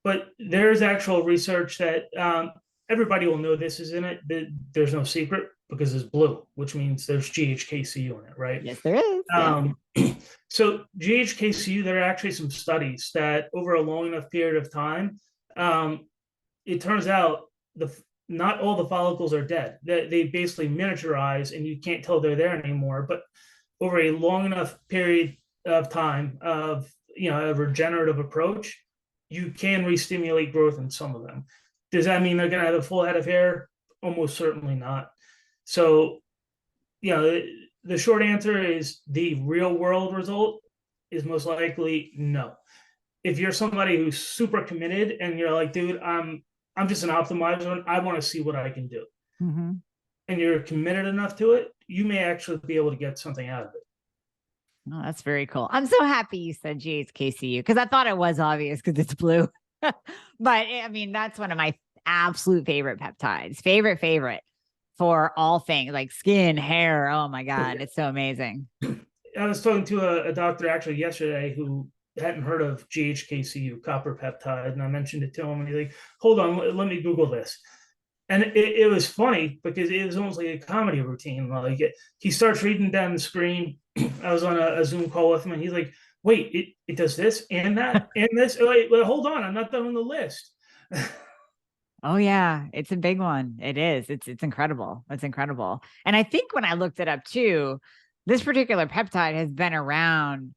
But there's actual research that everybody will know this is in it. There's no secret because it's blue, which means there's GHKCU in it, right? Yes, there is. So GHKCU, there are actually some studies that over a long enough period of time, it turns out not all the follicles are dead. They basically miniaturize and you can't tell they're there anymore. But over a long enough period of time of a regenerative approach, you can re-stimulate growth in some of them. Does that mean they're going to have a full head of hair? Almost certainly not. So, the short answer is the real world result is most likely no. If you're somebody who's super committed and you're like, dude, I'm just an optimizer and I want to see what I can do. Mm-hmm. And you're committed enough to it, you may actually be able to get something out of it. Oh, that's very cool. I'm so happy you said GHKCU because I thought it was obvious because it's blue. But I mean, that's one of my absolute favorite peptides. Favorite for all things like skin, hair. Oh my God. It's so amazing. I was talking to a doctor actually yesterday who hadn't heard of GHKCU, copper peptide, and I mentioned it to him, and he's like, "Hold on, let me Google this." And it was funny because it was almost like a comedy routine. Like he starts reading down the screen. I was on a Zoom call with him, and he's like, "Wait, it does this and that and this." Wait, hold on, I'm not done on the list. Oh yeah, it's a big one. It is. It's incredible. It's incredible. And I think when I looked it up too, this particular peptide has been around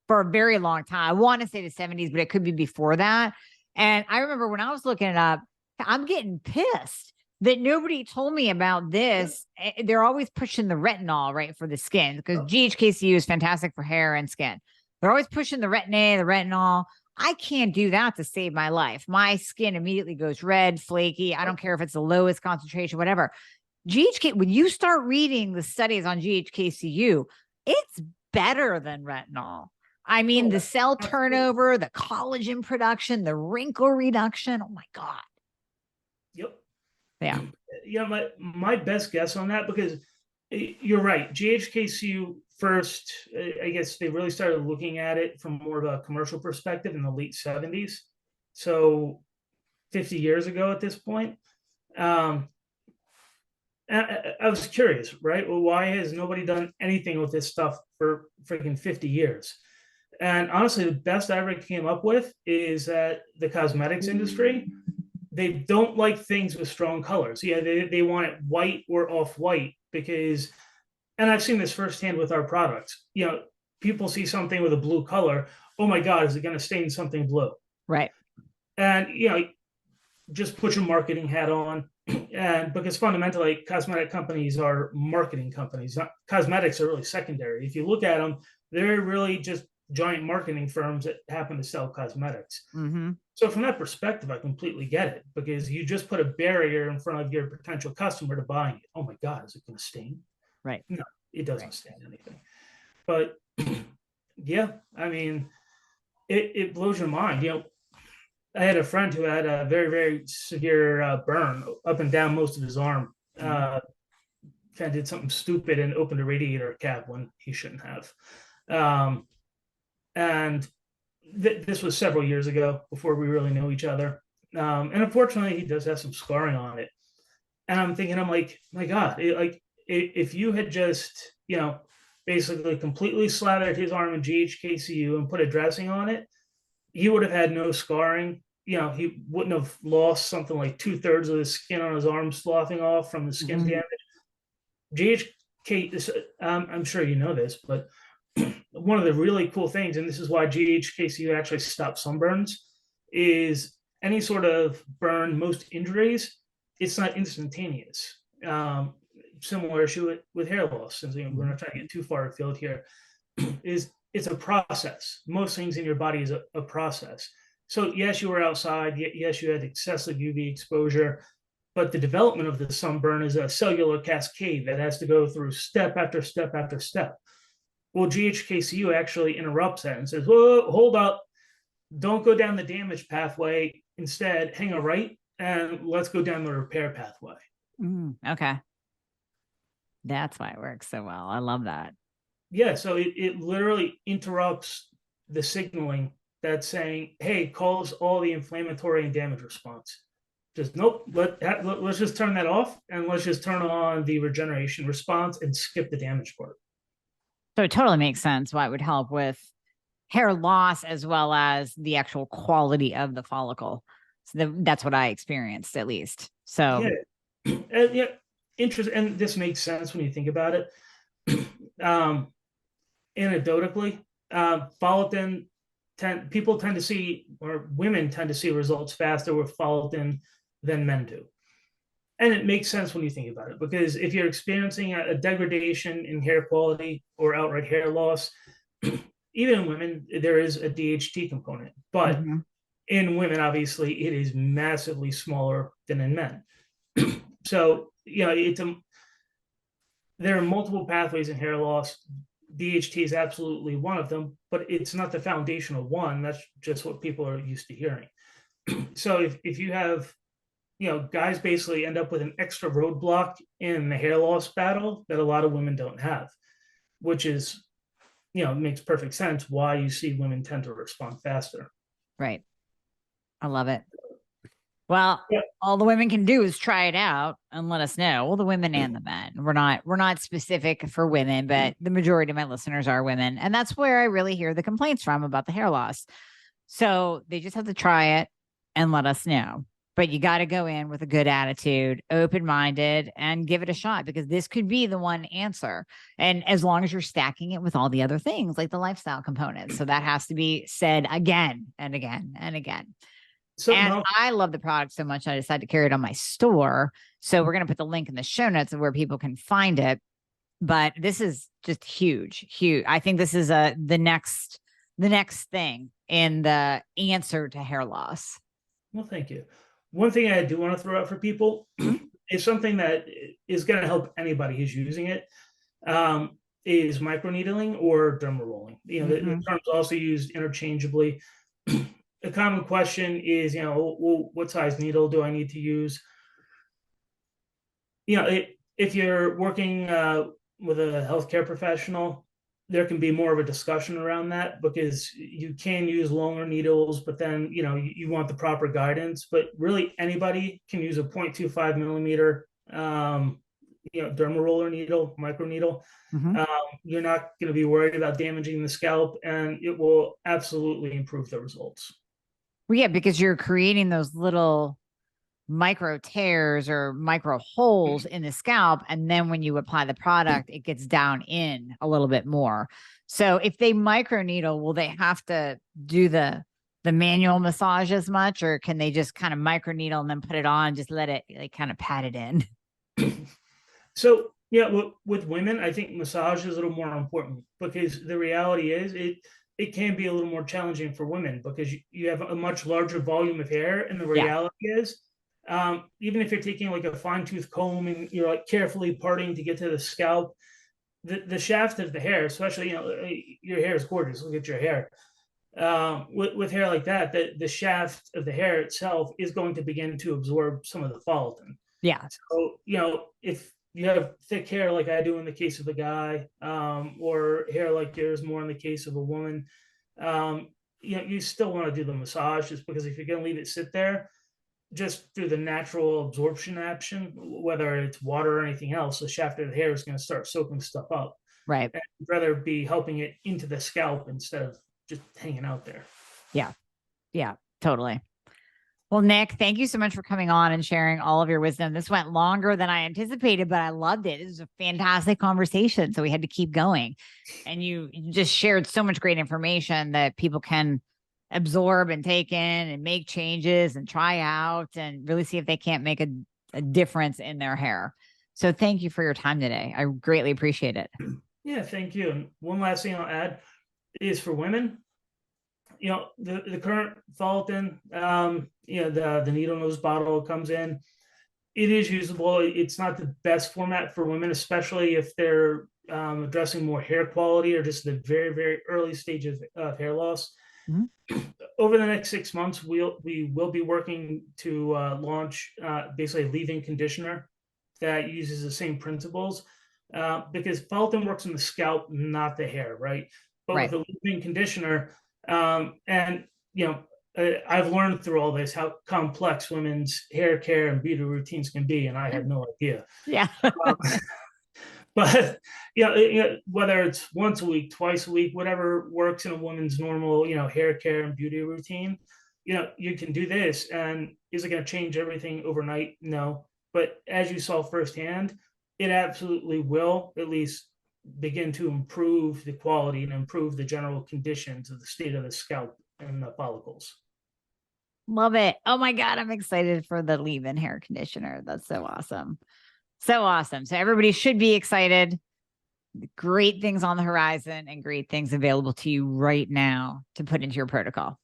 for a very long time. I want to say the 70s, but it could be before that. And I remember when I was looking it up, I'm getting pissed that nobody told me about this. They're always pushing the retinol, right, for the skin because GHKCU is fantastic for hair and skin. They're always pushing the retin-A, the retinol. I can't do that to save my life. My skin immediately goes red, flaky. I don't care if it's the lowest concentration, whatever. When you start reading the studies on GHKCU, it's better than retinol. I mean, the cell turnover, the collagen production, the wrinkle reduction. Oh my God. Yep. Yeah. My best guess on that, because you're right. GHKCU first, I guess they really started looking at it from more of a commercial perspective in the late 70s. So 50 years ago at this point. I was curious, right? Well, why has nobody done anything with this stuff for freaking 50 years? And honestly, the best I ever came up with is that the cosmetics industry, they don't like things with strong colors. Yeah, they want it white or off-white because, and I've seen this firsthand with our products. People see something with a blue color. Oh my God, is it going to stain something blue? Right. And, just put your marketing hat on. And because fundamentally, cosmetic companies are marketing companies. Cosmetics are really secondary. If you look at them, they're really just giant marketing firms that happen to sell cosmetics. Mm-hmm. So from that perspective, I completely get it because you just put a barrier in front of your potential customer to buying it. Oh my God, is it going to stain? Right. No, it doesn't stain anything. But yeah, I mean, it blows your mind. I had a friend who had a very, very severe burn up and down most of his arm. Kind of did something stupid and opened a radiator cap when he shouldn't have. And this was several years ago before we really knew each other. And unfortunately, he does have some scarring on it. And I'm thinking, I'm like, my God, if you had just, basically completely slathered his arm in GHKCU and put a dressing on it, he would have had no scarring. He wouldn't have lost something like 2/3 of the skin on his arm sloughing off from the skin Mm-hmm. damage. GHK, I'm sure you know this, but one of the really cool things, and this is why GHKCU actually stops sunburns, is any sort of burn, most injuries, it's not instantaneous. Similar issue with hair loss, since we're not trying to get too far afield here, is it's a process. Most things in your body is a process. So yes, you were outside. Yes, you had excessive UV exposure, but the development of the sunburn is a cellular cascade that has to go through step after step after step. Well, GHKCU actually interrupts that and says, "Whoa, hold up. Don't go down the damage pathway. Instead, hang a right and let's go down the repair pathway." Okay. That's why it works so well. I love that. Yeah, so it literally interrupts the signaling that's saying, hey, calls all the inflammatory and damage response. Just nope, let's just turn that off and let's just turn on the regeneration response and skip the damage part. So it totally makes sense why it would help with hair loss as well as the actual quality of the follicle. So that's what I experienced, at least. So Yeah, and yeah, interest, and this makes sense when you think about it. Anecdotally, Fallatin people tend to see, or women tend to see results faster with Fallatin than men do. And it makes sense when you think about it, because if you're experiencing a degradation in hair quality or outright hair loss, even in women, there is a DHT component. But in women, obviously, it is massively smaller than in men. So, there are multiple pathways in hair loss. DHT is absolutely one of them, but it's not the foundational one. That's just what people are used to hearing. So if you have, guys basically end up with an extra roadblock in the hair loss battle that a lot of women don't have, which is, makes perfect sense why you see women tend to respond faster. right. I love it. Well, Yeah. all the women can do is try it out and let us know. Well, the women and the men. We're not specific for women, but the majority of my listeners are women. And that's where I really hear the complaints from about the hair loss. So they just have to try it and let us know. But you got to go in with a good attitude, open-minded, and give it a shot, because this could be the one answer. And as long as you're stacking it with all the other things, like the lifestyle components. So that has to be said again and again and again. Something And else. I love the product so much, I decided to carry it on my store. So we're going to put the link in the show notes of where people can find it. But this is just huge, huge. I think this is the next thing in the answer to hair loss. Well, thank you. One thing I do want to throw out for people is something that is going to help anybody who's using it. Is microneedling or derma rolling. The term's also used interchangeably. A common question is, well, what size needle do I need to use? If you're working with a healthcare professional, there can be more of a discussion around that, because you can use longer needles, but then, you want the proper guidance. But really, anybody can use a 0.25 millimeter, derma roller needle, micro needle. You're not going to be worried about damaging the scalp, and it will absolutely improve the results. Well, yeah, because you're creating those little micro tears or micro holes in the scalp. And then when you apply the product, it gets down in a little bit more. So if they microneedle, will they have to do the manual massage as much, or can they just kind of microneedle and then put it on, just let it like kind of pat it in? So yeah, with women, I think massage is a little more important, because the reality is it can be a little more challenging for women, because you have a much larger volume of hair, and the reality is, even if you're taking like a fine tooth comb and you're like carefully parting to get to the scalp, the shaft of the hair, especially, your hair is gorgeous. Look at your hair. With hair like that, the shaft of the hair itself is going to begin to absorb some of the Fallatin. Yeah. So, if you have thick hair like I do in the case of a guy, or hair like yours more in the case of a woman, you still want to do the massage, just because if you're going to leave it sit there, just through the natural absorption action, whether it's water or anything else, the shaft of the hair is going to start soaking stuff up. Right. And I'd rather be helping it into the scalp instead of just hanging out there. Yeah. Yeah, totally. Well, Nick, thank you so much for coming on and sharing all of your wisdom. This went longer than I anticipated, but I loved it. It was a fantastic conversation. So we had to keep going. And you just shared so much great information that people can absorb and take in and make changes and try out and really see if they can't make a difference in their hair. So thank you for your time today. I greatly appreciate it. Yeah, thank you. And one last thing I'll add is for women, the current Fallatin, the needle nose bottle comes in. It is usable. It's not the best format for women, especially if they're addressing more hair quality or just the very, very early stages of hair loss. Mm-hmm. Over the next 6 months, we will be working to launch basically a leave-in conditioner that uses the same principles because Fallatin works on the scalp, not the hair, right? But with a leave-in conditioner, I've learned through all this how complex women's hair care and beauty routines can be, and I had no idea. Yeah. But whether it's once a week, twice a week, whatever works in a woman's normal, hair care and beauty routine, you can do this. And is it going to change everything overnight? No. But as you saw firsthand, it absolutely will at least begin to improve the quality and improve the general conditions of the state of the scalp and the follicles. Love it. Oh my God, I'm excited for the leave-in hair conditioner. That's so awesome. So awesome. So everybody should be excited. Great things on the horizon and great things available to you right now to put into your protocol.